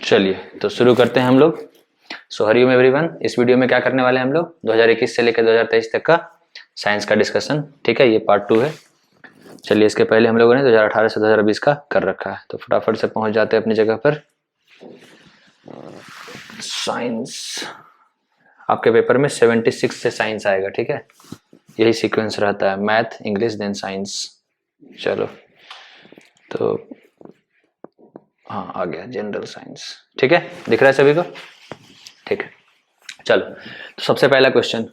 चलिए तो शुरू करते हैं हम लोग। सो हरिओम एवरीवन, इस वीडियो में क्या करने वाले हैं हम लोग 2021 से लेकर 2023 तक का साइंस का डिस्कशन। ठीक है, ये पार्ट 2 है। चलिए, इसके पहले हम लोगों ने 2018 से 2020 का कर रखा है, तो फटाफट से पहुंच जाते हैं अपनी जगह पर। साइंस आपके पेपर में 76 से साइंस आएगा। ठीक है, यही सीक्वेंस रहता है, मैथ, इंग्लिश, देन साइंस। चलो तो हाँ, आ गया जनरल साइंस। ठीक है, दिख रहा है सभी को? ठीक है, चलो तो सबसे पहला क्वेश्चन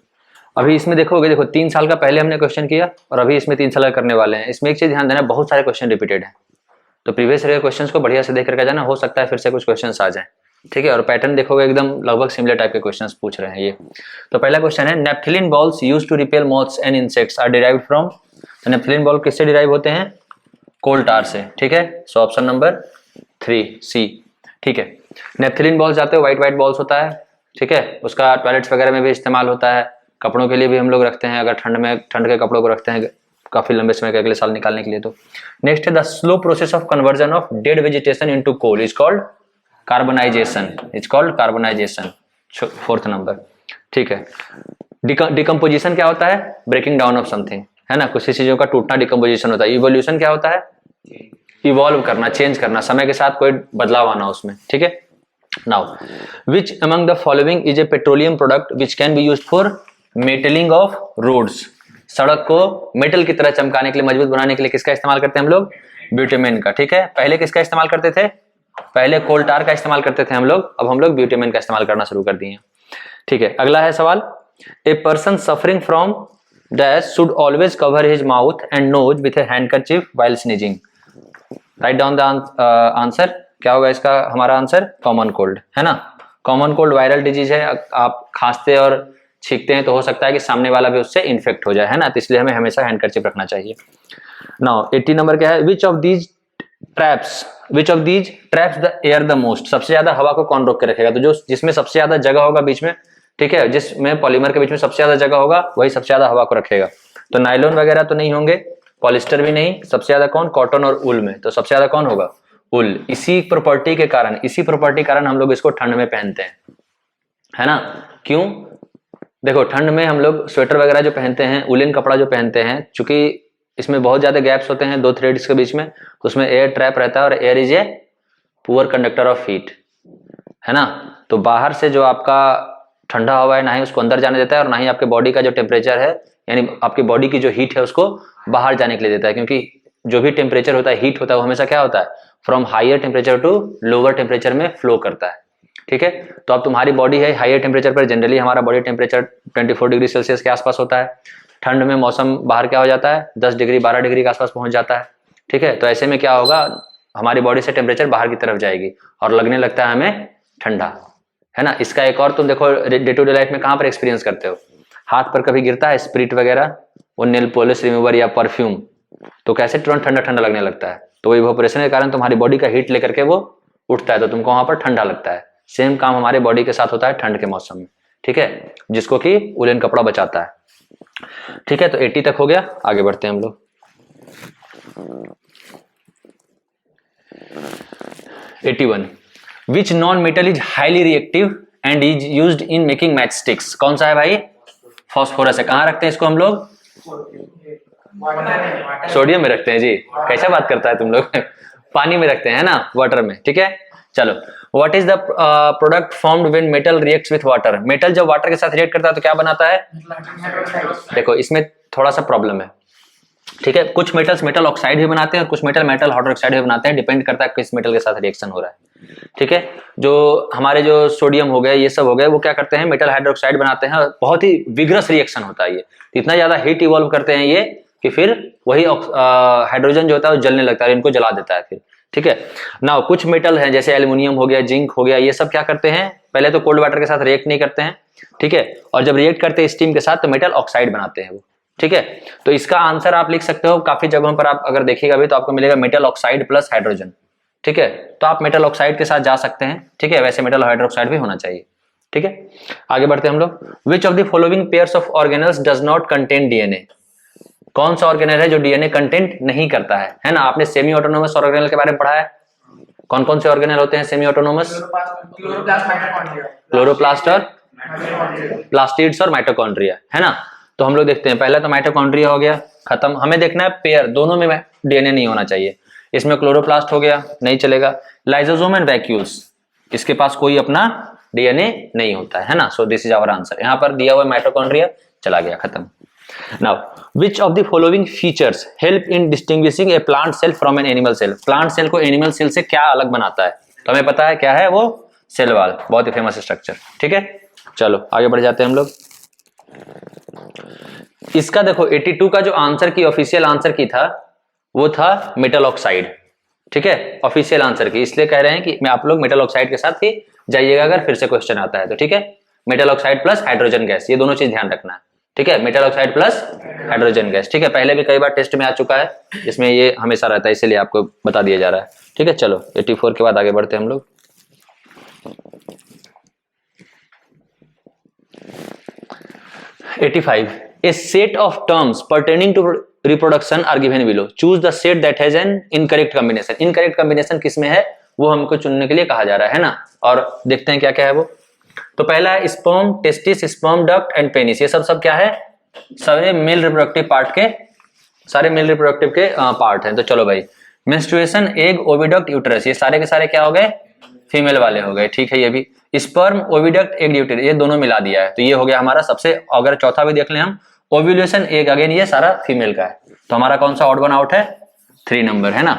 अभी इसमें देखोगे, देखो 3 साल का पहले हमने क्वेश्चन किया और अभी इसमें 3 साल का करने वाले हैं। इसमें एक चीज ध्यान देना, बहुत सारे क्वेश्चन रिपीटेड हैं, तो प्रीवियस ईयर क्वेश्चंस को बढ़िया से देख करके जाना, हो सकता है फिर से कुछ क्वेश्चंस आ जाए। ठीक है, और पैटर्न देखोगे एकदम लगभग सिमिलर टाइप के क्वेश्चंस पूछ रहे हैं ये। तो पहला क्वेश्चन है, naphthalene balls used to repel moths and insects are derived from. तो नेप्थिलीन बॉल किससे डिराइव होते हैं? कोल टार से। ठीक है, सो ऑप्शन नंबर 3 सी। ठीक है, नेप्थिलीन बॉल्स आते हैं, व्हाइट व्हाइट बॉल्स होता है। ठीक है, उसका टॉयलेट्स वगैरह में भी इस्तेमाल होता है, कपड़ों के लिए भी हम लोग रखते हैं, अगर ठंड के कपड़ों को रखते हैं काफी लंबे समय के अगले साल निकालने के लिए। तो नेक्स्ट है, the slow process of conversion of dead vegetation into coal is called carbonisation. Is called carbonisation, 4th number. ठीक है, डिकम्पोजिशन क्या होता है? ब्रेकिंग डाउन ऑफ समथिंग, है ना, कुछ चीजों का टूटना डिकम्पोजिशन होता है। इवोल्यूशन क्या होता है? इवॉल्व करना, चेंज करना, समय के साथ कोई बदलाव आना उसमें। ठीक है, now which among the following is a petroleum product which can be used for metalling of roads. सड़क को मेटल की तरह चमकाने के लिए, मजबूत बनाने के लिए किसका इस्तेमाल करते हैं हम लोग? ब्यूटेमेन का। ठीक है, पहले किसका इस्तेमाल करते थे? पहले कोल टार का इस्तेमाल करते थे हम लोग, अब हम लोग ब्यूटेमेन का इस्तेमाल करना शुरू कर दिए। ठीक है, अगला है सवाल, a person suffering from dash should always cover his mouth and nose with a handkerchief while sneezing. Write down the answer. क्या होगा इसका हमारा आंसर? कॉमन कोल्ड, है ना। कॉमन कोल्ड वायरल डिजीज है, आप खांसते और छींकते हैं तो हो सकता है कि सामने वाला भी उससे इन्फेक्ट हो जाए, है ना, तो इसलिए हमें हमेशा हैंडकरचीफ रखना चाहिए। नाउ 80 नंबर क्या है, विच of these traps the air the most. सबसे ज्यादा हवा को कौन रोक के रखेगा? तो जो जिसमें सबसे ज्यादा जगह होगा बीच में, ठीक है, जिसमें पॉलीमर के बीच में सबसे ज्यादा जगह होगा वही सबसे ज्यादा हवा को रखेगा। तो नायलॉन वगैरह तो नहीं होंगे, पॉलिस्टर भी नहीं, सबसे ज्यादा कौन? कॉटन और उल में। तो सबसे ज्यादा कौन होगा? उल। इसी प्रॉपर्टी कारण हम लोग इसको ठंड में पहनते हैं, है ना। क्यों? देखो ठंड में हम लोग स्वेटर वगैरह जो पहनते हैं, उलन कपड़ा जो पहनते हैं, चूंकि इसमें बहुत ज्यादा गैप्स होते हैं 2 थ्रेड्स के बीच में, तो उसमें एयर ट्रैप रहता है और air is a poor conductor of heat, है ना। तो बाहर से जो आपका ठंडा हवा है ना ही उसको अंदर जाने देता है और ना ही आपके बॉडी का जो टेम्परेचर है, यानी आपकी बॉडी की जो हीट है उसको बाहर जाने के लिए देता है। क्योंकि जो भी टेम्परेचर होता है, हीट होता है, वो हमेशा क्या होता है? From higher temperature to lower temperature में फ्लो करता है। ठीक है, तो अब तुम्हारी बॉडी है हायर टेम्परेचर पर, जनरली हमारा बॉडी टेम्परेचर 24 डिग्री सेल्सियस के आसपास होता है। ठंड में मौसम बाहर क्या हो जाता है? 10 डिग्री 12 डिग्री के आसपास पहुंच जाता है। ठीक है, तो ऐसे में क्या होगा, हमारी बॉडी से टेम्परेचर बाहर की तरफ जाएगी और लगने लगता है हमें ठंडा, है ना। इसका एक और तुम देखो डे टू डे लाइफ में कहां पर एक्सपीरियंस करते हो? हाथ पर कभी गिरता है स्प्रिट वगैरह, वो नेल पॉलिश रिमूवर या परफ्यूम, तो कैसे तुरंत ठंडा ठंडा लगने लगता है? तो वो इवेपोरेशन के कारण तुम्हारी बॉडी का हीट लेकर के वो उठता है, तो तुमको वहां पर ठंडा लगता है। सेम काम हमारे बॉडी के साथ होता है ठंड के मौसम में। ठीक है, जिसको कि उलन कपड़ा बचाता है। ठीक है, तो 80 तक हो गया, आगे बढ़ते हैं हम लोग। 81, which non metal is highly reactive and is used in making match sticks. कौन सा है भाई? फॉस्फोरस है। कहां रखते हैं इसको हम लोग? सोडियम में रखते हैं जी। कैसा बात करता है तुम लोग पानी में रखते हैं, है ना, वाटर में। ठीक है, चलो, what is the product formed when metal reacts with water. Metal जब वाटर के साथ रिएक्ट करता है तो क्या बनाता है? देखो इसमें थोड़ा सा प्रॉब्लम है। ठीक है, कुछ मेटल्स मेटल ऑक्साइड भी बनाते हैं और कुछ मेटल मेटल हाइड्रोक्साइड भी बनाते हैं, डिपेंड करता है किस मेटल के साथ रिएक्शन हो रहा है। ठीक है, जो हमारे जो सोडियम हो गए, ये सब हो गए, वो क्या करते हैं? मेटल हाइड्रोक्साइड बनाते हैं, बहुत ही विग्रस रिएक्शन होता है ये, इतना ज्यादा हीट इवॉल्व करते हैं ये कि फिर वही हाइड्रोजन जो होता है वो जलने लगता है, इनको जला देता है फिर। ठीक है, ना कुछ मेटल हैं जैसे एल्युमिनियम हो गया, जिंक हो गया, ये सब क्या करते हैं? पहले तो कोल्ड वाटर के साथ रिएक्ट नहीं करते हैं। ठीक है, और जब रिएक्ट करते हैं स्टीम के साथ तो मेटल ऑक्साइड बनाते हैं वो। ठीक है, तो इसका आंसर आप लिख सकते हो, काफी जगहों पर आप अगर देखिएगा भी तो आपको मिलेगा मेटल ऑक्साइड प्लस हाइड्रोजन। ठीक है, तो आप मेटल ऑक्साइड के साथ जा सकते हैं। ठीक है, वैसे मेटल हाइड्रोक्साइड भी होना चाहिए। ठीक है, आगे बढ़ते हैं हम लोग। Which of the following pairs of organelles does not contain DNA. कौन सा ऑर्गेनल है जो डीएनए कंटेंट नहीं करता है ना। आपने सेमी ऑटोनोमस ऑर्गेनल के बारे में पढ़ा है, कौन कौन से ऑर्गेनेल होते हैं सेमी ऑटोनोमस? क्लोरोप्लास्ट और प्लास्टिड्स और माइटोकॉन्ड्रिया, है ना। तो हम लोग देखते हैं, पहला तो माइटोकॉन्ड्रिया हो गया खत्म, हमें देखना है पेयर, दोनों में डीएनए नहीं होना चाहिए। इसमें क्लोरोप्लास्ट हो गया, नहीं चलेगा। लाइसोसोम एंड वैक्यूल्स, इसके पास कोई अपना डीएनए नहीं होता है ना। So this is our answer. यहाँ पर दिया हुआ माइटोकॉन्ड्रिया, चला गया, खत्म। Now which of the following features help in distinguishing a plant cell from an animal cell? Plant cell को एनिमल सेल से क्या अलग बनाता है? तो हमें पता है क्या है वो, सेल वॉल, बहुत ही फेमस स्ट्रक्चर, ठीक है। चलो आगे बढ़ जाते हैं हम लोग। इसका देखो 82 का जो आंसर की ऑफिशियल आंसर की था वो था मेटल ऑक्साइड, ठीक है, ऑफिशियल आंसर की। इसलिए कह रहे हैं कि मैं आप लोग मेटल ऑक्साइड के साथ ही जाइएगा अगर फिर से क्वेश्चन आता है तो, ठीक है। Metal oxide plus hydrogen gas, ये दोनों चीज ध्यान रखना है, ठीक है। Metal oxide plus hydrogen gas, ठीक है। पहले भी कई बार टेस्ट में आ चुका है, इसमें ये हमेशा रहता है, इसीलिए आपको बता दिया जा रहा है, ठीक है। चलो 84 के बाद आगे बढ़ते हैं हम लोग। A set of terms pertaining to reproduction are given below. Choose the set that has an incorrect combination. Incorrect combination किसमें है वो हमको चुनने के लिए कहा जा रहा है ना। और देखते हैं क्या क्या है वो। तो पहला है sperm, testis, sperm duct and penis. ये सब क्या है? सारे मेल रिप्रोडक्टिव पार्ट के, सारे मेल रिप्रोडक्टिव के पार्ट हैं। तो चलो भाई, मेंस्ट्रुएशन, एग, ओविडक्ट, यूट्रस, ये सारे के सारे क्या हो गए? फीमेल वाले हो गए, ठीक है। ये भी स्पर्म, ओविडक्ट, एग, यूट्रस, ये दोनों मिला दिया है, तो ये हो गया हमारा सबसे। अगर चौथा भी देख लें हम, ओव्यूलेशन, एग, अगेन ये सारा फीमेल का है। तो हमारा कौन सा ऑड वन आउट है? 3 नंबर, है ना।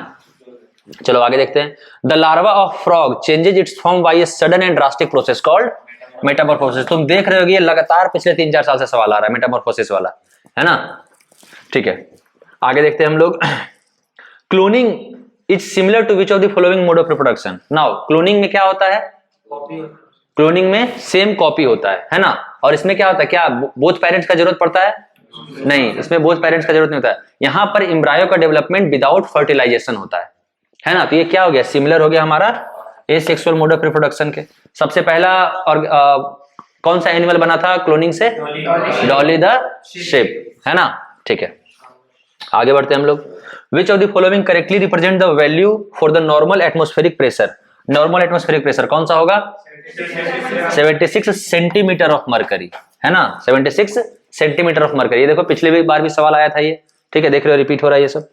चलो आगे देखते हैं। The larva of frog changes it's form by a sudden and drastic process called Metamorphosis. तुम देख रहे हो ये लगातार पिछले 3-4 साल से सवाल आ रहा है मेटामॉर्फोसिस वाला, है ना, ठीक है। आगे देखते हैं हम लोग। Cloning is similar to which of the following mode of reproduction? Now cloning में क्या होता है? क्लोनिंग में सेम कॉपी होता है ना। और इसमें क्या होता है? क्या बोथ पेरेंट्स का जरूरत पड़ता है? नहीं, इसमें बोथ पेरेंट्स का जरूरत नहीं होता है। यहां पर एम्ब्रायो का डेवलपमेंट विदाउट फर्टिलाइजेशन होता है ना। तो ये क्या हो गया? सिमिलर हो गया हमारा एसेक्सुअल मोड ऑफ रिप्रोडक्शन के। सबसे पहला और कौन सा एनिमल बना था क्लोनिंग से? डॉली द शेप, है ना, ठीक है। आगे बढ़ते हैं हम लोग। Which of the following correctly represent the value for the normal atmospheric pressure? Normal atmospheric pressure कौन सा होगा? 76 सेंटीमीटर ऑफ मरकरी, है ना, 76 सेंटीमीटर ऑफ मरकरी। ये देखो पिछले बार भी सवाल आया था ये, ठीक है, देख रहे हो रिपीट हो रहा है ये सब,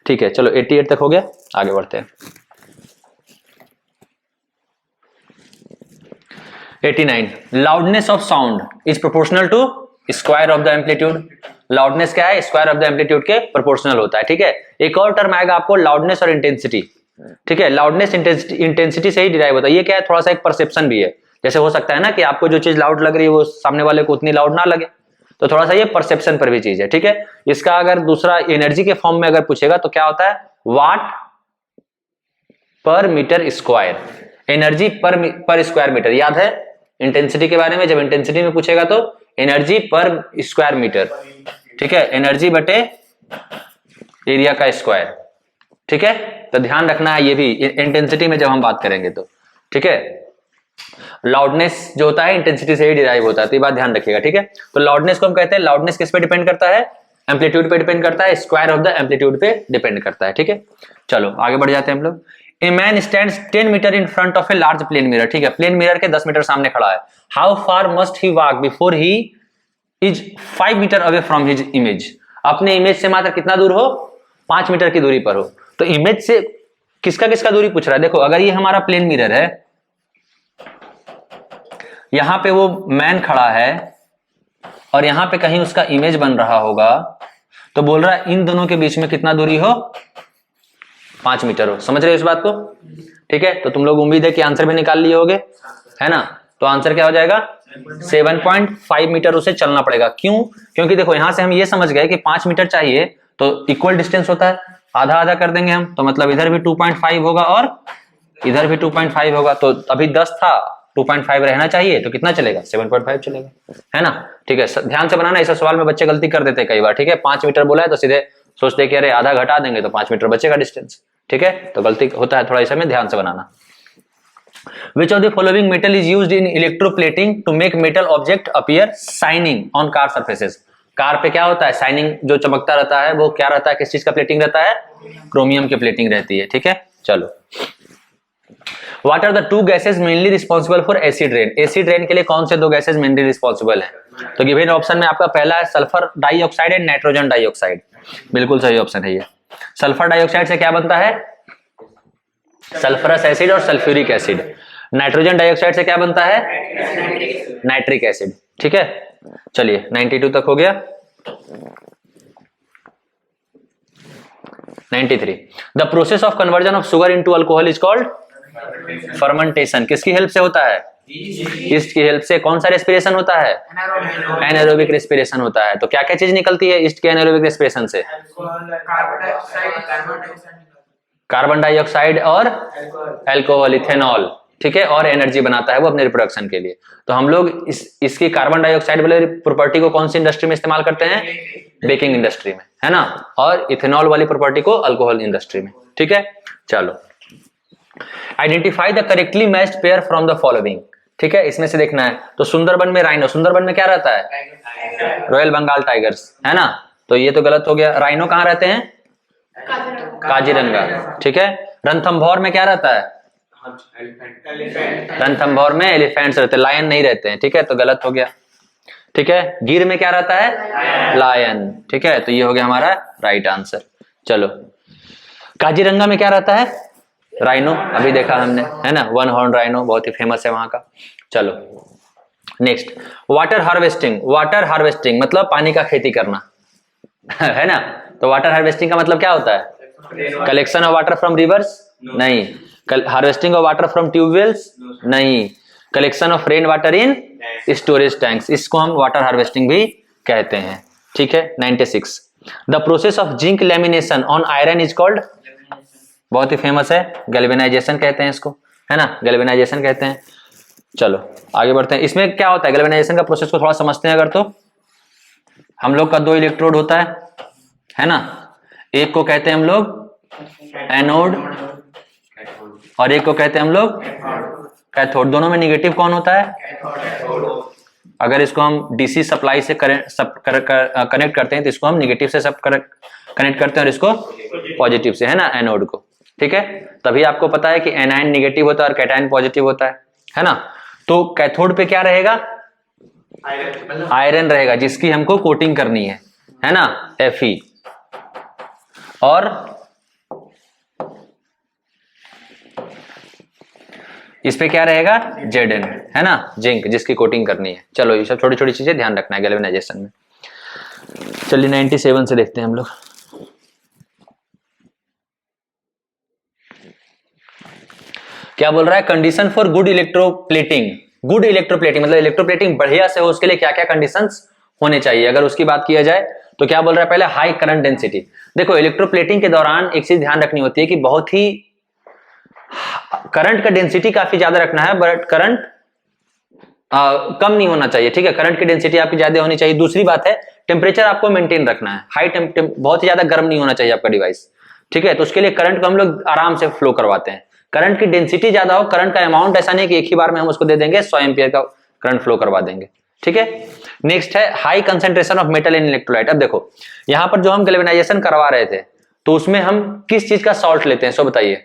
ठीक है। चलो 88 तक हो गया, आगे बढ़ते हैं। 89 loudness of sound is proportional to square of the amplitude. Loudness क्या है? स्क्वायर ऑफ द एम्पलीट्यूड के प्रोपोर्शनल होता है, ठीक है। एक और टर्म आएगा आपको, लाउडनेस और इंटेंसिटी, ठीक है। लाउडनेस इंटेंसिटी से ही डिराइव होता है। ये क्या है? थोड़ा सा एक परसेप्शन भी है। जैसे हो सकता है ना कि आपको जो चीज लाउड लग रही है वो सामने वाले को उतनी लाउड ना लगे, तो थोड़ा सा ये परसेप्शन पर भी चीज है, ठीक है। इसका अगर दूसरा एनर्जी के फॉर्म में अगर पूछेगा तो क्या होता है? वाट पर मीटर स्क्वायर, एनर्जी पर स्क्वायर मीटर। याद है इंटेंसिटी के बारे में? जब इंटेंसिटी में पूछेगा तो एनर्जी पर स्क्वायर मीटर, ठीक है, एनर्जी बटे एरिया का स्क्वायर, ठीक है। तो ध्यान रखना है ये भी इंटेंसिटी में जब हम बात करेंगे तो, ठीक है। लाउडनेस जो होता है इंटेंसिटी से ही डिराइव होता है, तो ये बात ध्यान रखिएगा, ठीक है। तो लाउडनेस को हम कहते हैं, लाउडनेस किस पे डिपेंड करता है? एम्पलीट्यूड पे डिपेंड करता है, स्क्वायर ऑफ द एम्पलीट्यूड पे डिपेंड करता है, ठीक है। चलो आगे बढ़ जाते हैं हम लोग। A man stands 10 metre in front of a large plane mirror, ठीक है, प्लेन मिरर के 10 मीटर सामने खड़ा है। How far must he walk before he is 5 metre away from his image? अपने इमेज से मात्र कितना दूर हो? 5 मीटर की दूरी पर हो। तो इमेज से किसका किसका दूरी पूछ रहा है? देखो अगर ये हमारा प्लेन मिरर है, यहां पे वो मैन खड़ा है और यहां पे कहीं उसका इमेज बन रहा होगा, तो बोल रहा है इन दोनों के बीच में कितना दूरी हो? 5 मीटर हो। समझ रहे हो इस बात को? ठीक है, तो तुम लोग उम्मीद है कि आंसर भी निकाल लिए होगे, है ना। तो आंसर क्या हो जाएगा? 7.5 मीटर उसे चलना पड़ेगा। क्यों? क्योंकि देखो यहां से हम ये समझ गए कि 5 मीटर चाहिए तो इक्वल डिस्टेंस होता है, आधा आधा कर देंगे हम, तो मतलब इधर भी 2.5 होगा और इधर भी 2.5 होगा। तो अभी 10 था, 2.5 रहना चाहिए, तो कितना चलेगा? 7.5 चलेगा, है ना। ठीक है, ध्यान से बनाना, ऐसा सवाल में बच्चे गलती कर देते हैं कई बार, ठीक है। 5 मीटर बोला है तो सीधे सोचते कि अरे आधा घटा देंगे तो 5 मीटर बचेगा डिस्टेंस, ठीक है। तो गलती होता है, थोड़ा इस में ध्यान से बनाना। Which of the following metal is used in electroplating to make metal object appear shining on car surfaces? Car पे क्या होता है? शाइनिंग जो चमकता रहता है वो क्या रहता है? किस चीज का प्लेटिंग रहता है? क्रोमियम की प्लेटिंग रहती है, ठीक है। चलो what are the two gases mainly responsible for acid rain? Acid rain के लिए कौन से दो गैसेज मेनली रिस्पॉन्सिबल हैं? तो गिवन ऑप्शन में आपका पहला है sulphur dioxide and nitrogen dioxide. बिल्कुल सही ऑप्शन है ये। सल्फर डाइऑक्साइड से क्या बनता है? सल्फरस एसिड और सल्फ्यूरिक एसिड। नाइट्रोजन डाइऑक्साइड से क्या बनता है? Nitric acid. ठीक है, चलिए 92 तक हो गया। 93, the process of conversion of sugar into alcohol is called fermentation. किसकी हेल्प से होता है? ईस्ट की हेल्प से। कौन सा रेस्पिरेशन होता है? एनारोबिक रेस्पिरेशन होता है। तो क्या क्या चीज निकलती है ईस्ट के एनारोबिक रेस्पिरेशन से? कार्बन डाइऑक्साइड और अल्कोहल, इथेनॉल। ठीक है, और एनर्जी बनाता है वो अपने रिप्रोडक्शन के लिए। तो हम लोग इसकी कार्बन डाइऑक्साइड वाली प्रॉपर्टी को कौन सी इंडस्ट्री में इस्तेमाल करते हैं? बेकिंग इंडस्ट्री में, है ना। और इथेनॉल वाली प्रॉपर्टी को अल्कोहल इंडस्ट्री में। ठीक है, चलो identify the correctly matched pair from the following. ठीक है, इसमें से देखना है। तो सुंदरबन में राइनो, सुंदरबन में क्या रहता है? रॉयल बंगाल टाइगर्स, है ना। तो ये तो गलत हो गया। राइनो कहाँ रहते हैं? काजीरंगा। ठीक है, रणथंभौर में क्या रहता है? रणथंभौर में एलिफेंट्स रहते हैं, लायन नहीं रहते हैं। ठीक है, तो गलत हो गया। ठीक है, गिर में क्या रहता है? लायन। ठीक है, तो ये हो गया हमारा राइट आंसर। चलो, काजीरंगा में क्या रहता है? राइनो, अभी देखा हमने, है ना, वन हॉर्न राइनो, बहुत ही फेमस है वहां का। चलो next, water harvesting. Water harvesting मतलब पानी का खेती करना, है ना। तो वाटर हार्वेस्टिंग का मतलब क्या होता है? Collection of water from rivers? नहीं। Harvesting of water from tubewells? नहीं। Collection of rain water in storage tanks, इसको हम वाटर हार्वेस्टिंग भी कहते हैं। ठीक है, 96, the process of zinc lamination on iron is called? बहुत ही फेमस है, गैल्वेनाइजेशन कहते हैं इसको, है ना, गैल्वेनाइजेशन कहते हैं। चलो आगे बढ़ते हैं। इसमें क्या होता है गैल्वेनाइजेशन का प्रोसेस को थोड़ा समझते हैं अगर। तो हम लोग का दो इलेक्ट्रोड होता है ना। एक को कहते हैं हम लोग एनोड और एक को कहते हैं हम लोग कैथोड। दोनों में निगेटिव कौन होता है? अगर इसको हम डीसी सप्लाई से कनेक्ट करते हैं तो इसको हम निगेटिव से सब कनेक्ट करते हैं और इसको पॉजिटिव से, है ना, एनोड को। ठीक है, तभी आपको पता है कि एनायन निगेटिव होता है और कैटायन पॉजिटिव होता है ना। तो कैथोड पे क्या रहेगा? आयरन रहेगा, जिसकी हमको कोटिंग करनी है ना, Fe। और इस पे क्या रहेगा? Zn, है ना, जिंक, जिसकी कोटिंग करनी है। चलो ये सब छोटी छोटी चीजें ध्यान रखना है गैल्वेनाइजेशन में। चलिए 97 से देखते हैं हम लोग। क्या बोल रहा है? Condition for good electroplating. Good electroplating मतलब इलेक्ट्रोप्लेटिंग बढ़िया से हो, उसके लिए क्या क्या कंडीशंस होने चाहिए? अगर उसकी बात किया जाए तो क्या बोल रहा है? पहले हाई करंट डेंसिटी। देखो इलेक्ट्रोप्लेटिंग के दौरान एक चीज ध्यान रखनी होती है कि बहुत ही करंट का डेंसिटी काफी ज्यादा रखना है, बट करंट कम नहीं होना चाहिए। ठीक है, करंट की डेंसिटी आपकी ज्यादा होनी चाहिए। दूसरी बात है टेम्परेचर आपको मेंटेन रखना है, हाई बहुत ही ज्यादा गर्म नहीं होना चाहिए आपका डिवाइस। ठीक है, तो उसके लिए करंट को हम लोग आराम से फ्लो करवाते हैं। करंट की डेंसिटी ज्यादा हो, करंट का अमाउंट ऐसा नहीं कि एक ही बार में हम उसको दे देंगे 100 एम्पियर का करंट फ्लो करवा देंगे। ठीक है, नेक्स्ट है high concentration of metal in electrolyte. अब देखो यहां पर जो हम गैल्वेनाइजेशन करवा रहे थे तो उसमें हम किस चीज का सॉल्ट लेते हैं, सो बताइए?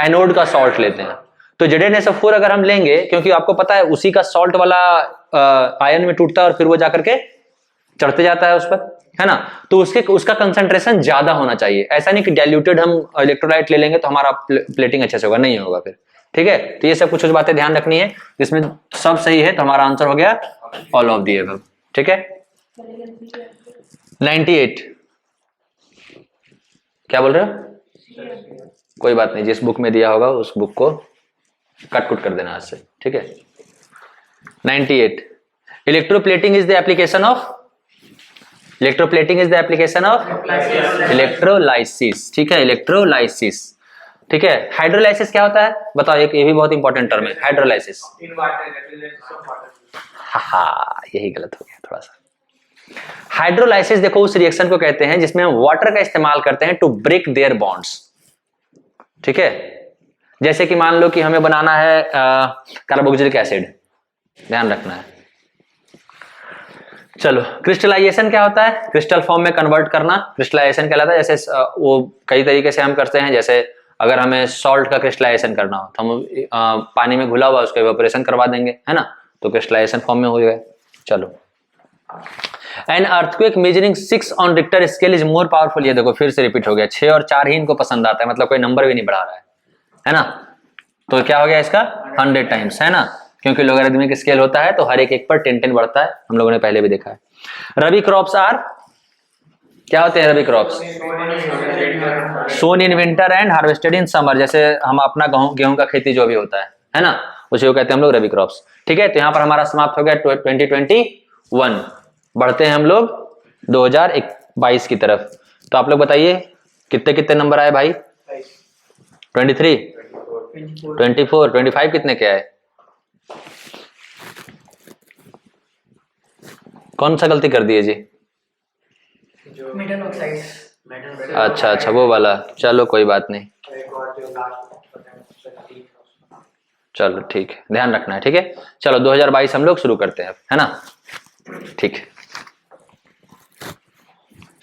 एनोड का सॉल्ट लेते हैं। तो ZnSO4 अगर हम लेंगे, क्योंकि आपको पता है उसी का सॉल्ट वाला आयन में टूटता है और फिर वो जाकर के चढ़ते जाता है उस पर, है ना। तो उसका कंसंट्रेशन ज्यादा होना चाहिए। ऐसा नहीं कि डाइल्यूटेड हम इलेक्ट्रोलाइट ले लेंगे तो हमारा प्लेटिंग अच्छे से होगा, नहीं होगा फिर। ठीक है, तो ये सब कुछ बातें ध्यान रखनी है। जिसमें सब सही है तो हमारा आंसर हो गया ऑल ऑफ दी अबव। ठीक है, 98 क्या बोल रहे हो? कोई बात नहीं, जिस बुक में दिया होगा उस बुक को कट कुट कर देना आज से। ठीक है, 98 electroplating is the application of electrolysis. ठीक है, इलेक्ट्रोलाइसिस। ठीक है, हाइड्रोलाइसिस क्या होता है बताओ? ये भी बहुत इंपॉर्टेंट टर्म है, हाइड्रोलाइसिस। हाँ, यही गलत हो गया थोड़ा सा। हाइड्रोलाइसिस देखो उस रिएक्शन को कहते हैं जिसमें हम वाटर का इस्तेमाल करते हैं टू ब्रेक देयर बॉन्ड्स। ठीक है, जैसे कि मान लो कि हमें बनाना है कार्बोक्सिलिक एसिड, ध्यान रखना है। चलो, क्रिस्टलाइजेशन क्या होता है? क्रिस्टल फॉर्म में कन्वर्ट करना क्रिस्टलाइजेशन कहलाता है। जैसे वो कई तरीके से हम करते हैं, जैसे अगर हमें सॉल्ट का क्रिस्टलाइजेशन करना हो तो हम पानी में घुला हुआ उसका इवेपोरेशन करवा देंगे, है ना, तो क्रिस्टलाइजेशन फॉर्म में हो गया। चलो, an earthquake measuring 6 on Richter scale is more powerful. ये देखो फिर से रिपीट हो गया, 6 और 4 ही इनको पसंद आता है, मतलब कोई नंबर भी नहीं बढ़ा रहा है ना। तो क्या हो गया इसका 100 टाइम्स, है ना, क्योंकि लोगरिथमिक स्केल होता है तो हर एक पर 10 10 बढ़ता है, हम लोगों ने पहले भी देखा है। रबी क्रॉप्स आर, क्या होते हैं rabi crops? Sown in winter and harvested in summer. जैसे हम अपना गेहूं का खेती जो भी होता है ना, उसे कहते हैं हम लोग रबी क्रॉप्स। ठीक है, तो यहाँ पर हमारा समाप्त हो गया 2021। बढ़ते हैं हम लोग 2022 की तरफ। तो आप लोग बताइए कितने कितने नंबर आए भाई? 23, 24, 25 कितने के आए? कौन सा गलती कर दिए जी? अच्छा वो वाला, चलो कोई बात नहीं, चलो ठीक है, ध्यान रखना है। ठीक है, चलो 2022 हम लोग शुरू करते हैं, है ना। ठीक है,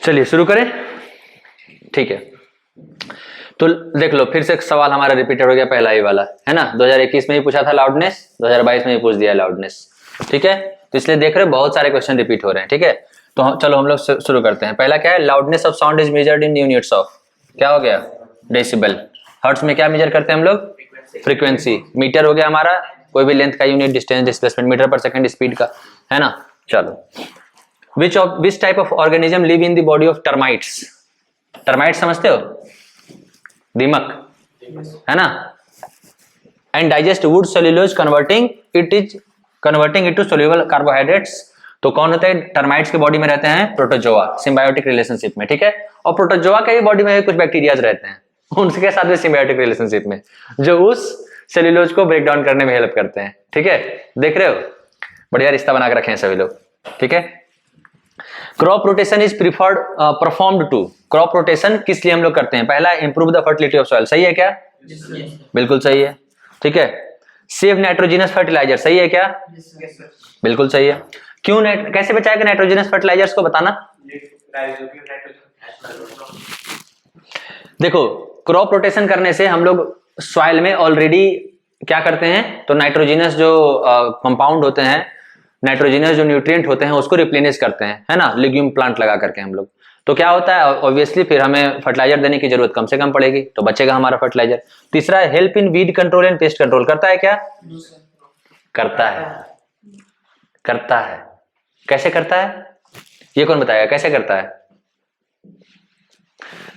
चलिए शुरू करें। ठीक है, तो देख लो फिर से एक सवाल हमारा रिपीटेड हो गया, पहला ही वाला, है ना। 2021 में ही पूछा था लाउडनेस, 2022 में ही पूछ दिया लाउडनेस। ठीक है, तो इसलिए देख रहे हो बहुत सारे क्वेश्चन रिपीट हो रहे हैं। ठीक है, तो चलो हम लोग शुरू करते हैं। पहला क्या है? Loudness of sound is measured in units of, क्या हो गया? डेसिबल। हर्ट्ज में क्या मेजर करते हैं हम लोग? फ्रीक्वेंसी। मीटर हो गया हमारा कोई भी लेंथ का unit, distance displacement metre per second speed का, है ना। चलो, which type of organism live in the body of termites? Termite समझते हो? दीमक, है ना। And digest wood cellulose converting it to soluble carbohydrates. तो कौन होते हैं टर्माइट्स के बॉडी में? रहते हैं प्रोटोजोआ, सिम्बायोटिक रिलेशनशिप में। ठीक है, और प्रोटोजोआ के भी बॉडी में कुछ बैक्टीरियाज रहते हैं, उनके साथ भी सिम्बायोटिक रिलेशनशिप में, जो उस सेल्यूलोज को ब्रेक डाउन करने में हेल्प करते हैं। ठीक है, देख रहे हो, बढ़िया रिश्ता बना के रखे हैं सभी लोग। ठीक है, crop rotation is preferred performed to. Crop rotation किस लिए हम लोग करते हैं? पहला, improve the fertility of soil, सही है क्या? बिल्कुल सही है। ठीक है, सेव नाइट्रोजनस फर्टिलाइजर, सही है क्या? बिल्कुल सही है। क्यों कैसे बचाएगा नाइट्रोजनस फर्टिलाइजर्स को बताना। देखो, क्रॉप रोटेशन करने से हम लोग सॉइल में ऑलरेडी क्या करते हैं, तो नाइट्रोजनस जो कंपाउंड होते हैं, नाइट्रोजनस जो न्यूट्रिएंट होते हैं उसको रिप्लेनिश करते हैं, है ना, लिग्यूम प्लांट लगा करके हम लोग। तो क्या होता है, ऑब्वियसली फिर हमें फर्टिलाइजर देने की जरूरत कम से कम पड़ेगी, तो बचेगा हमारा फर्टिलाइजर। तीसरा, help in weed control and pest control. करता है क्या? करता है, करता है। कैसे करता है ये कौन बताएगा, कैसे करता है?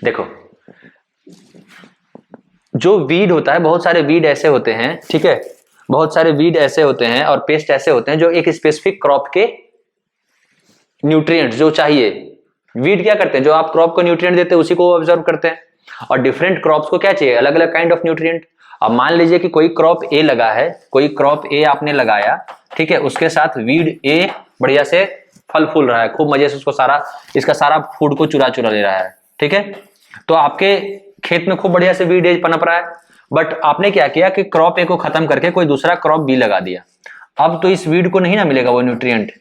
देखो, जो वीड होता है, बहुत सारे वीड ऐसे होते हैं, ठीक है, बहुत सारे वीड ऐसे होते हैं और पेस्ट ऐसे होते हैं जो एक स्पेसिफिक क्रॉप के न्यूट्रिएंट्स जो चाहिए, वीड क्या करते हैं, जो आप क्रॉप को न्यूट्रिएंट देते हैं उसी को ऑब्जर्व करते हैं, और डिफरेंट क्रॉप्स को क्या चाहिए, अलग अलग काइंड ऑफ न्यूट्रिएंट। अब मान लीजिए कि कोई क्रॉप ए लगा है, कोई क्रॉप ए आपने लगाया, ठीक है, उसके साथ वीड ए बढ़िया से फल फूल रहा है, खूब मजे से उसको सारा, इसका सारा फूड को चुरा चुरा ले रहा है, ठीक है, तो आपके खेत में खूब बढ़िया से वीड ए पनप रहा है, बट आपने क्या किया कि क्रॉप ए को खत्म करके कोई दूसरा क्रॉप बी लगा दिया। अब तो इस वीड को नहीं ना मिलेगा वो न्यूट्रिएंट,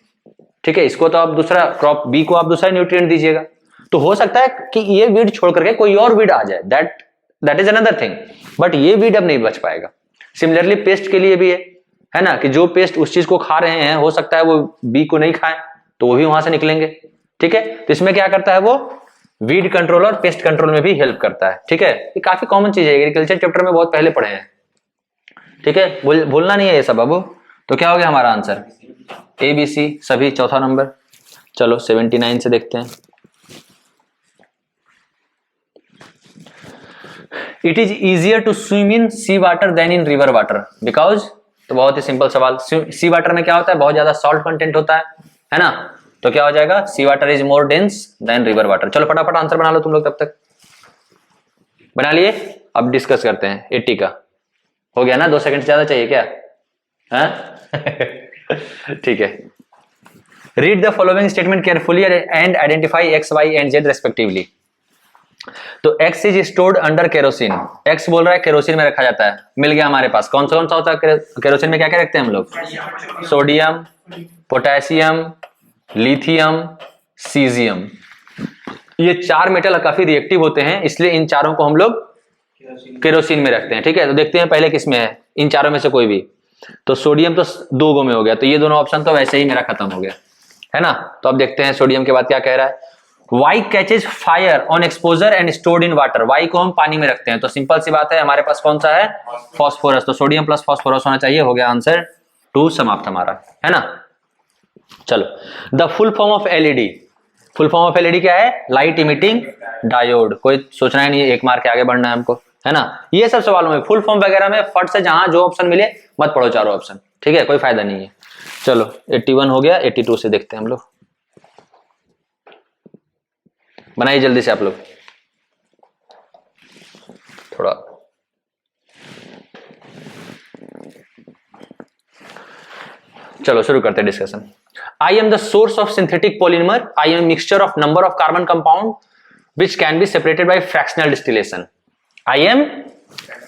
ठीक है, इसको तो आप दूसरा क्रॉप बी को आप दूसरा न्यूट्रिएंट दीजिएगा, तो हो सकता है कि ये वीड छोड़ करके कोई और वीड आ जाए, that is another thing, but ये वीड अब नहीं बच पाएगा। सिमिलरली पेस्ट के लिए भी है ना, कि जो पेस्ट उस चीज को खा रहे हैं, हो सकता है वो बी को नहीं खाएं, तो वो भी वहां से निकलेंगे, ठीक है। तो इसमें क्या करता है वो, वीड कंट्रोल और पेस्ट कंट्रोल में भी हेल्प करता है, ठीक है। ये काफी कॉमन चीज है, एग्रीकल्चर चैप्टर में बहुत पहले पढ़े हैं, ठीक है, भूलना नहीं है ये सब बाबू। तो क्या हो गया हमारा आंसर, ए बी सी सभी, चौथा नंबर। चलो 79 से देखते हैं। It is easier to swim in sea water than in river water because, तो बहुत ही सिंपल सवाल, सी वाटर में क्या होता है, बहुत ज्यादा सॉल्ट कंटेंट होता है ना, तो क्या हो जाएगा, sea water is more dense than river water. चलो फटाफट आंसर बना लो तुम लोग, तब तक बना लिए, अब डिस्कस करते हैं। 80 का हो गया ना, 2 सेकंड ज्यादा चाहिए क्या, ठीक है। Read the following statement carefully and identify X Y and Z respectively. तो X is stored under kerosene, X बोल रहा है केरोसिन में रखा जाता है, मिल गया हमारे पास, कौन सा होता है केरोसिन में, क्या क्या रखते हैं हम लोग, सोडियम, पोटेशियम, लिथियम, सीजियम। ये 4 मेटल काफी रिएक्टिव होते हैं, इसलिए इन चारों को हम लोग केरोसिन में रखते हैं, ठीक है। तो देखते हैं पहले किस में है, इन चारों में से कोई भी। तो सोडियम तो 2 गो में हो गया, तो ये दोनों ऑप्शन तो वैसे ही मेरा खत्म हो गया, है ना। तो अब देखते हैं सोडियम के बाद क्या कह रहा है। Y catches fire on exposure and stored in water. Y को हम पानी में रखते हैं, तो सिंपल सी बात है, हमारे पास कौन सा है, फॉस्फोरस। तो सोडियम प्लस फॉस्फोरस होना चाहिए। हो गया आंसर 2 समाप्त हमारा, है ना। चलो, the full form of LED. Full form of LED क्या है, लाइट इमिटिंग डायोड। कोई सोचना ही नहीं है, 1 मार्क के आगे बढ़ना है हमको, है ना। ये सब सवालों में फुल फॉर्म वगैरह में फट से जहां जो ऑप्शन मिले मत पढ़ो चारों ऑप्शन, ठीक है, कोई फायदा नहीं है। चलो 81 हो गया, 82 से देखते हैं हम लोग। बनाइए जल्दी से आप लोग थोड़ा। चलो शुरू करते हैं discussion. I am the source of synthetic polymer. I am mixture of number of carbon compound which can be separated by fractional distillation. I am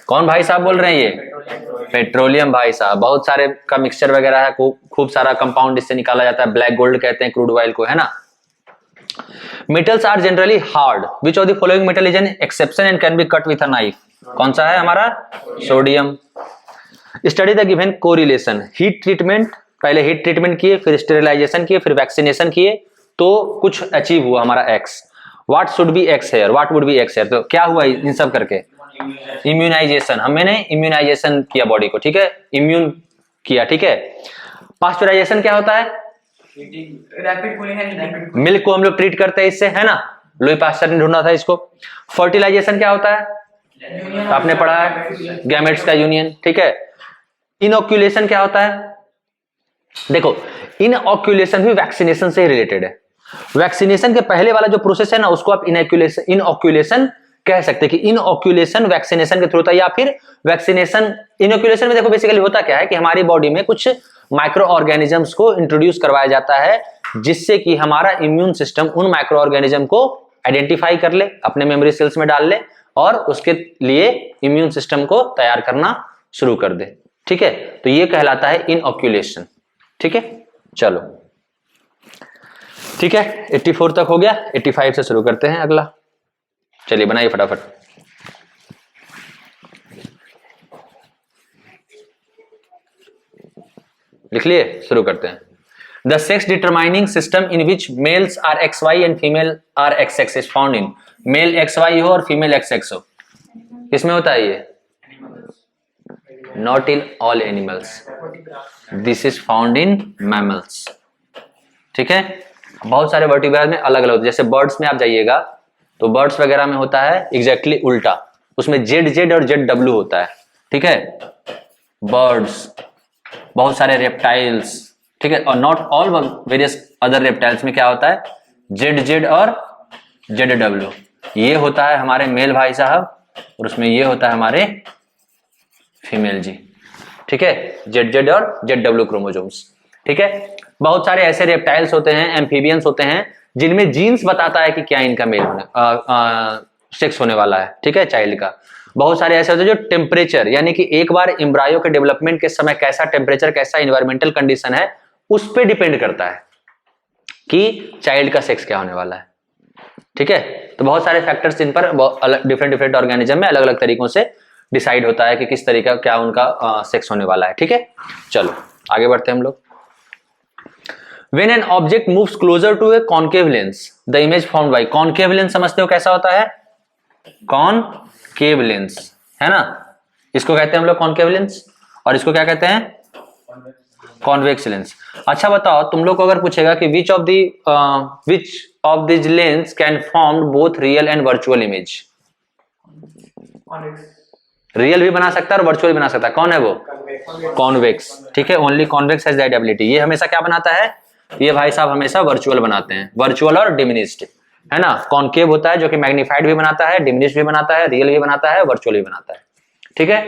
कौन भाई साहब बोल रहे हैं, ये पेट्रोलियम भाई साहब। बहुत सारे का मिक्सचर वगैरह है, खूब सारा कंपाउंड इससे निकाला जाता है। ब्लैक गोल्ड कहते हैं क्रूड ऑयल को, है ना। Metals are generally hard. Which of the following metal is an exception and can be cut with a knife. कौन सा है हमारा, sodium. Study the given correlation. Heat treatment, पहले हीट ट्रीटमेंट किए, फिर स्टेरिलाइजेशन किए, फिर वैक्सीनेशन किए, तो कुछ अचीव हुआ हमारा X. What should be X here, what would be X here. तो क्या हुआ इन सब करके, इम्यूनाइजेशन। हमने इम्यूनाइजेशन किया बॉडी को, ठीक है, इम्यून किया, ठीक है। पास्चराइजेशन क्या होता है, रैपिड कूलिंग। मिल्क को हम लोग ट्रीट करते हैं इससे, है ना। लुई पास्चर ने ढूंढा था इसको। फर्टिलाइजेशन क्या होता है, आपने पढ़ा है, गैमेट्स का यूनियन, ठीक है। इनऑक्यूलेशन क्या होता है, देखो इनऑक्यूलेशन भी वैक्सीनेशन से ही रिलेटेड है। वैक्सीनेशन के पहले वाला जो प्रोसेस है ना, उसको आप इनऑक्यूलेशन कह सकते हैं कि इनऑक्यूलेशन वैक्सीनेशन के थ्रू होता है, या फिर वैक्सीनेशन। इनऑक्यूलेशन में देखो बेसिकली होता क्या है कि हमारी बॉडी में कुछ माइक्रो ऑर्गेनिजम्स को इंट्रोड्यूस करवाया जाता है, जिससे कि हमारा इम्यून सिस्टम उन माइक्रो ऑर्गेनिज्म को आइडेंटिफाई कर ले, अपने मेमोरी सेल्स में डाल ले, और उसके लिए इम्यून सिस्टम को तैयार करना शुरू कर दे, ठीक है। तो ये कहलाता है इनऑक्यूलेशन, ठीक है। चलो ठीक है, 84 तक हो गया। 85 से शुरू करते हैं अगला। चलिए बनाइए फटाफट। लिख लिए, शुरू करते हैं। The sex determining system in which males are XY and female are XX is found in. Male XY हो और फीमेल XX हो, किसमें होता है ये, not in all animals, this is found in mammals, ठीक है। बहुत सारे वर्टिब्रेट्स में अलग अलग होते हैं, जैसे बर्ड्स में आप जाइएगा तो बर्ड्स वगैरह में होता है एग्जैक्टली उल्टा, उसमें ZZ और ZW होता है, ठीक है। बर्ड्स, बहुत सारे रेप्टाइल्स, ठीक है, और not all various other reptiles में क्या होता है, ZZ और ZW। ये होता है हमारे मेल भाई साहब, और उसमें ये होता है हमारे फीमेल जी, ठीक है, ZZ और ZW क्रोमोसोम्स, ठीक है। बहुत सारे ऐसे रेप्टाइल्स होते हैं, एम्फीबियंस होते हैं, जिनमें जीन्स बताता है कि क्या इनका मेल होने सेक्स होने वाला है, ठीक है, चाइल्ड का। बहुत सारे ऐसे होते हैं जो टेम्परेचर, यानी कि एक बार एम्ब्रायो के डेवलपमेंट के समय कैसा टेम्परेचर, कैसा इन्वायरमेंटल कंडीशन है, उस पर डिपेंड करता है कि चाइल्ड का सेक्स क्या होने वाला है, ठीक है। तो बहुत सारे फैक्टर्स इन पर डिफरेंट ऑर्गेनिज्म में अलग अलग तरीकों से डिसाइड होता है कि किस तरीका क्या उनका सेक्स होने वाला है, ठीक है। चलो आगे बढ़ते हैं हम लोग। When an object moves closer to a concave lens, the image formed by concave lens समझते हो कैसा होता है, concave lens, है ना। इसको कहते हैं हम लोग concave lens, और इसको क्या कहते हैं, convex lens। अच्छा बताओ, तुम लोग को अगर पूछेगा कि which of these lens can form both real and virtual image, real भी बना सकता है और वर्चुअल भी बना सकता है, कौन है वो, कॉन्वेक्स, ठीक है। Only convex has that ability. ये हमेशा क्या बनाता है, ये भाई साहब हमेशा वर्चुअल बनाते हैं, वर्चुअल और डिमिनिश्ड, है ना। कॉन्केव होता है जो कि मैग्नीफाइड भी बनाता है, डिमिनिश्ड भी बनाता है, रियल भी बनाता है, वर्चुअल भी बनाता है, ठीक है।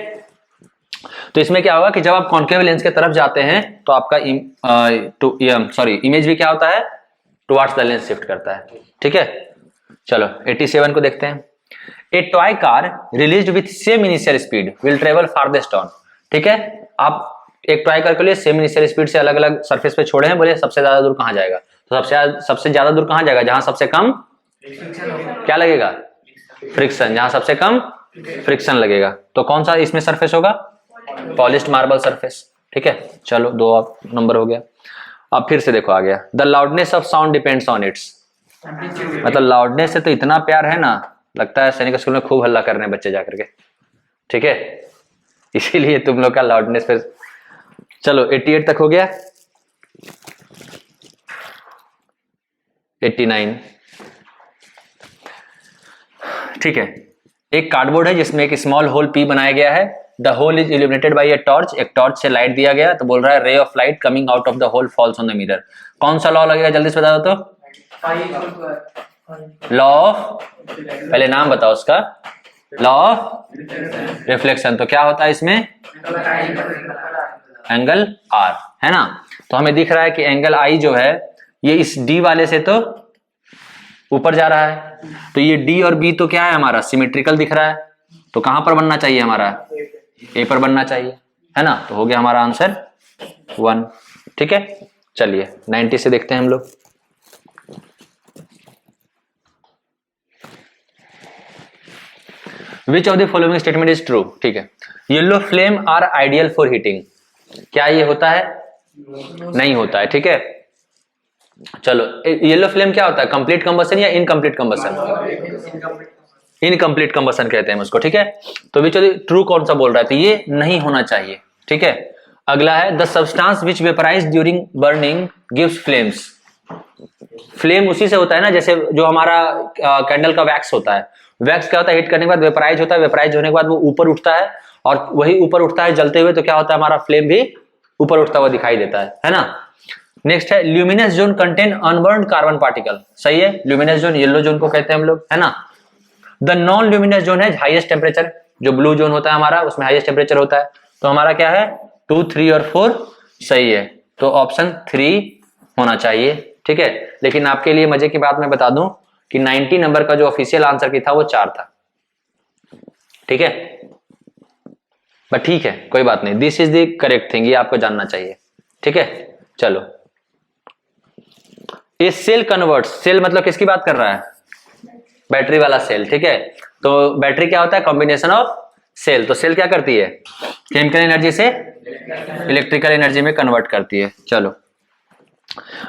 तो इसमें क्या होगा कि जब आप कॉन्केव लेंस की तरफ जाते हैं तो आपका इमेज भी क्या होता है, टुवर्ड्स द लेंस शिफ्ट करता है, ठीक है। चलो 87 को देखते हैं। ए toy car released with same initial speed will travel farthest on, ठीक है। आप एक टॉय कार के लिए सेम इनिशियल स्पीड से अलग अलग सरफेस पे छोड़े हैं, बोले सबसे ज्यादा दूर कहां जाएगा, तो सबसे ज्यादा दूर कहां जाएगा, जहां सबसे कम क्या लगेगा, फ्रिक्शन, जहां सबसे कम फ्रिक्शन लगेगा। तो कौन सा इसमें सरफेस होगा? Polished marble surface. ठीक है, चलो 2 नंबर हो गया। अब फिर से देखो आ गया, the loudness of sound depends on it's. मतलब लाउडनेस से तो इतना प्यार है ना, लगता है सैनिक स्कूल में खूब हल्ला कर रहे हैं बच्चे जाकर के। ठीक है, इसीलिए तुम लोग का लाउडनेस पे। चलो 88 तक हो गया। 89। ठीक है, एक कार्डबोर्ड है जिसमें एक स्मॉल होल पी बनाया गया है। The hole is illuminated by a torch. एक टॉर्च से लाइट दिया गया, तो बोल रहा है ray of light coming out of the hole falls on the mirror. कौन सा लॉ लगेगा जल्दी से बता दो तो? लॉ ऑफ, पहले नाम बताओ उसका, लॉ ऑफ रिफ्लेक्शन। तो क्या होता है इसमें? एंगल आर, है ना। तो हमें दिख रहा है कि एंगल आई जो है ये इस डी वाले से तो ऊपर जा रहा है, तो ये डी और बी तो क्या है हमारा? सिमेट्रिकल दिख रहा है। तो कहां पर बनना चाहिए हमारा? ए पर बनना चाहिए, है ना। तो हो गया हमारा आंसर 1। ठीक है, चलिए 90 से देखते हैं हम लोग। Which of the following statement is true? ठीक है, yellow flame are ideal for heating. क्या ये होता है? नहीं होता है। ठीक है, चलो येलो फ्लेम क्या होता है? कंप्लीट कंबसन या इनकम्प्लीट कंबसन? इनकम्प्लीट कंबसन कहते हैं उसको। ठीक है, तो विच ट्रू कौन सा बोल रहा है? तो ये नहीं होना चाहिए। ठीक है, अगला है the substance which vaporise during burning gives flames. Flame उसी से होता है ना, जैसे जो हमारा कैंडल का वैक्स होता है। वैक्स क्या होता है? हीट करने के बाद वेपराइज होता है, वेपराइज होने के बाद वो ऊपर उठता है, और वही ऊपर उठता है जलते हुए, तो क्या होता है? हमारा फ्लेम भी ऊपर उठता हुआ दिखाई देता है ना। नेक्स्ट है luminous zone contain unburned carbon particle. सही है, ल्यूमिनस जोन येलो जोन को कहते हैं हम लोग, है ना। द नॉन ल्यूमिनस जोन है हाईएस्ट टेम्परेचर। जो ब्लू जोन होता है हमारा, उसमें हाईएस्ट टेम्परेचर होता है। तो हमारा क्या है? 2, 3 और 4 सही है, तो ऑप्शन 3 होना चाहिए। ठीक है, लेकिन आपके लिए मजे की बात मैं बता दूं कि 90 नंबर का जो ऑफिशियल आंसर की था वो 4 था। ठीक है, बट ठीक है कोई बात नहीं, this is the correct thing, ये आपको जानना चाहिए। ठीक है, चलो ये सेल कन्वर्ट। सेल मतलब किसकी बात कर रहा है? बैटरी वाला सेल। ठीक है, तो बैटरी क्या होता है? Combination of cell. तो सेल क्या करती है? केमिकल एनर्जी से इलेक्ट्रिकल एनर्जी में कन्वर्ट करती है। चलो,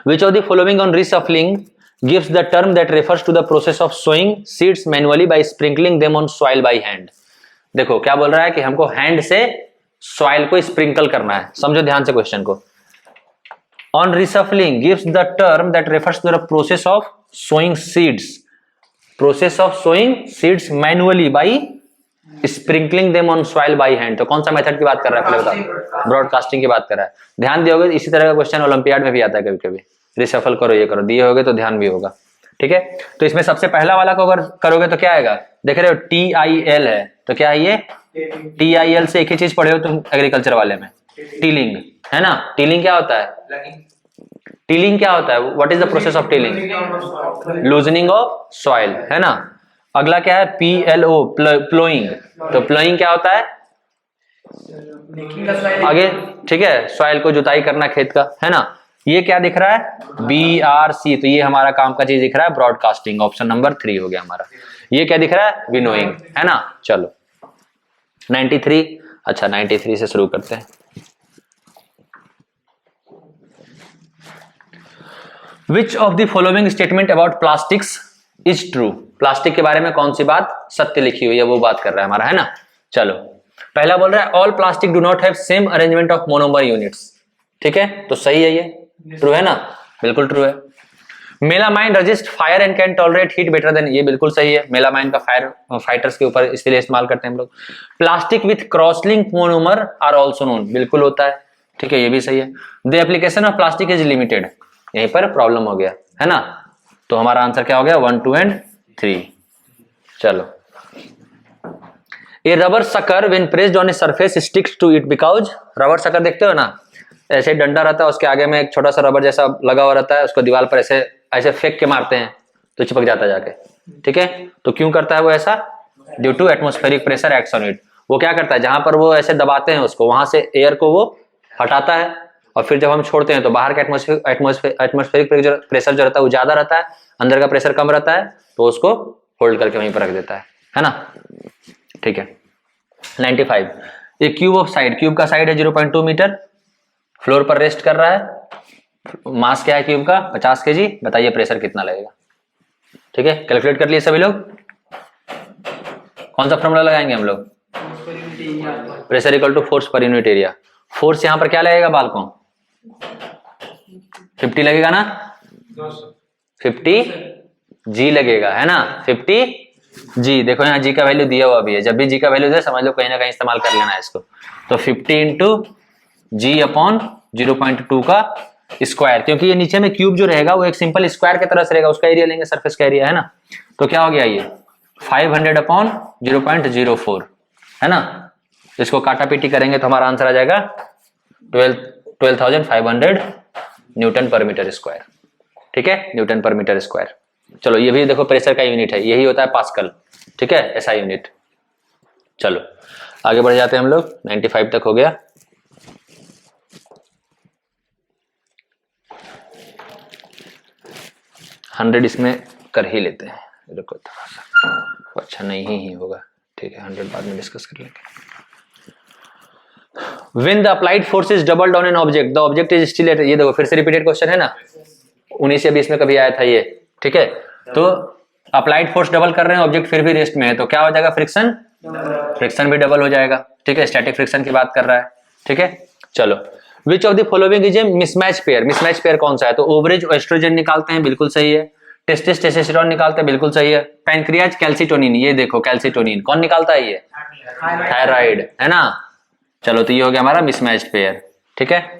which of the following on reshuffling gives the term that refers to the process of sowing seeds manually by sprinkling them on soil by hand. देखो क्या बोल रहा है कि हमको हैंड से सॉइल को स्प्रिंकल करना है। समझो ध्यान से क्वेश्चन को। On reshuffling gives the term that refers to the process of sowing seeds. Process of sowing seeds manually by sprinkling them on soil by hand. तो कौन सा मेथड की बात कर रहा है? पहले बताओ। ब्रॉडकास्टिंग की बात कर रहा है। ध्यान दियोगे, इसी तरह का क्वेश्चन ओलंपियाड में भी आता है कभी कभी। रिशफल करो, ये करो, दिए होगे तो ध्यान भी होगा। ठीक है, तो इसमें सबसे पहला वाला को अगर करोगे तो क्या आएगा? देख रहे हो TIL है, तो क्या है ये? TIL से एक ही चीज पढ़े हो तुम एग्रीकल्चर वाले में, टीलिंग, है ना। टीलिंग क्या होता है? टीलिंग क्या होता है? What is the process of tilling? Loosening of soil, है ना। अगला क्या है? PLO, ploughing. तो प्लोइंग क्या होता है? आगे, ठीक है, सॉइल को जुताई करना खेत का, है ना। ये क्या दिख रहा है? BRC। तो ये हमारा काम का चीज दिख रहा है, ब्रॉडकास्टिंग। ऑप्शन नंबर 3 हो गया हमारा। ये क्या दिख रहा है? विनोइंग, है ना। चलो 93। अच्छा 93 से शुरू करते हैं। Which of the following statement about plastics is true? Plastic के बारे में कौन सी बात सत्य लिखी हुई है, वो बात कर रहा है हमारा, है ना। चलो पहला बोल रहा है all plastic do not have same arrangement of monomer units. ठीक है, तो सही है, ये ट्रू है ना, बिल्कुल ट्रू है। Melamine resist fire and can tolerate heat better than, ये बिल्कुल सही है। मेलामाइन का फायर फाइटर्स के ऊपर इसलिए इस्तेमाल करते हैं हम लोग। Plastic with cross link monomer are also known, बिल्कुल होता है। ठीक है, ये भी सही है। The application of plastic is limited, यहीं पर प्रॉब्लम हो गया, है ना। तो हमारा आंसर क्या हो गया? 1, 2 एंड 3। चलो, a rubber sucker when pressed on a surface sticks to it because, rubber sucker देखते हो ना, ऐसे डंडा रहता है, उसके आगे में एक छोटा सा रबर जैसा लगा हुआ रहता है, उसको दीवार पर ऐसे ऐसे फेंक के मारते हैं तो चिपक जाता है जाके। ठीक है, तो क्यों करता है वो ऐसा? Due to atmospheric pressure acts on it. वो क्या करता है, जहां पर वो ऐसे दबाते हैं उसको, वहां से एयर को वो हटाता है, और फिर जब हम छोड़ते हैं तो बाहर का एटमॉस्फेरिक प्रेशर जो रहता है वो ज्यादा रहता है, अंदर का प्रेशर कम रहता है, तो उसको होल्ड करके वहीं पर रख देता है ना। ठीक ठीक है 95। ये क्यूब ऑफ साइड, क्यूब का साइड है 0.2 मीटर, फ्लोर पर रेस्ट कर रहा है, मास क्या है क्यूब का 50 kg, बताइए प्रेशर कितना लगेगा। ठीक है कैलकुलेट कर लिए सभी लोग। कौन सा फॉर्मूला लगाएंगे हम लोग, pressure equal to force per unit area. Force यहां पर क्या लगेगा बालकों, 50 लगेगा ना, 50 जी लगेगा है ना, 50 जी। देखो यहाँ जी का वैल्यू दिया हुआ भी है, जब भी जी का वैल्यू दे समझ लो कहीं ना कहीं इस्तेमाल कर लेना है इसको। तो 50 इंटू जी अपॉन 0.2 का स्क्वायर, क्योंकि ये नीचे में क्यूब जो रहेगा वो एक सिंपल स्क्वायर की तरह से रहेगा, उसका एरिया लेंगे सरफेस का एरिया है ना। तो क्या हो गया ये 500 अपॉन 0.04 है ना। इसको काटा पीटी करेंगे तो हमारा आंसर आ जाएगा 12,500 न्यूटन पर मीटर स्क्वायर। ठीक है न्यूटन पर मीटर स्क्वायर। चलो ये भी देखो प्रेशर का यूनिट है, यही होता है पास्कल। ठीक है ऐसा यूनिट। चलो आगे बढ़ जाते हैं हम लोग, 95 तक हो गया। हंड्रेड इसमें कर ही लेते हैं, रुको थोड़ा सा, अच्छा नहीं ही होगा, ठीक है 100 बाद में डिस्कस कर लेंगे। When the applied force is doubled on an object, the object is still at, ये देखो फिर से रिपीटेड क्वेश्चन है ना, 19 या 20 में कभी आया था ये। ठीक है तो अप्लाइड फोर्स डबल कर रहे हैं, ऑब्जेक्ट फिर भी रेस्ट में है, तो क्या हो जाएगा फ्रिक्शन, फ्रिक्शन भी डबल हो जाएगा। ठीक है स्टैटिक फ्रिक्शन की बात कर रहा है। ठीक है चलो which of the following is A mismatch pair, mismatch pair कौन सा है, तो ओवरेज एस्ट्रोजन निकालते हैं, बिल्कुल सही है। टेस्टिस टेस्टोस्टेरोन निकालते हैं, बिल्कुल सही है। पैंक्रियाज कैल्सिटोनिन, ये देखो कैल्सिटोनिन कौन निकालता है, ये थायराइड है ना। चलो तो ये हो गया हमारा मिसमैच पेयर। ठीक है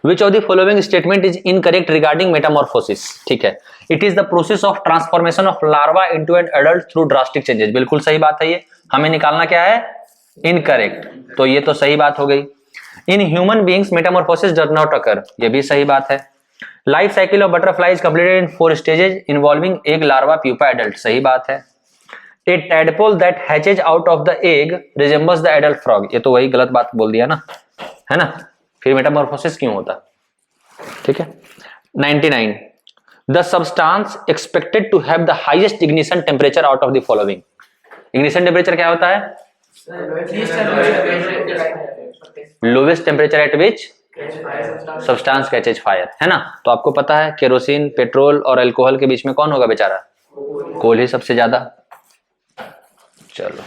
Which of the following statement is incorrect regarding metamorphosis? ठीक है it is the process of transformation of larva into an adult through drastic changes, बिल्कुल सही बात है ये। हमें निकालना क्या है, इनकरेक्ट, तो ये तो सही बात हो गई। In human beings Metamorphosis does not occur, ये भी सही बात है। Life cycle of butterfly is completed in 4 stages involving egg larva pupa adult, सही बात है। ए tadpole that hatches out of the egg resembles the adult frog, ये तो वही गलत बात बोल दिया ना, है ना, फिर मेटामॉर्फोसिस क्यों होता। ठीक है 99 the substance expected to have the highest ignition temperature out of the following, ignition temperature क्या होता है, lowest temperature at which substance catches fire, है ना। तो आपको पता है केरोसिन पेट्रोल और अल्कोहल के बीच में कौन होगा बेचारा, कोल ही सबसे ज्यादा। चलो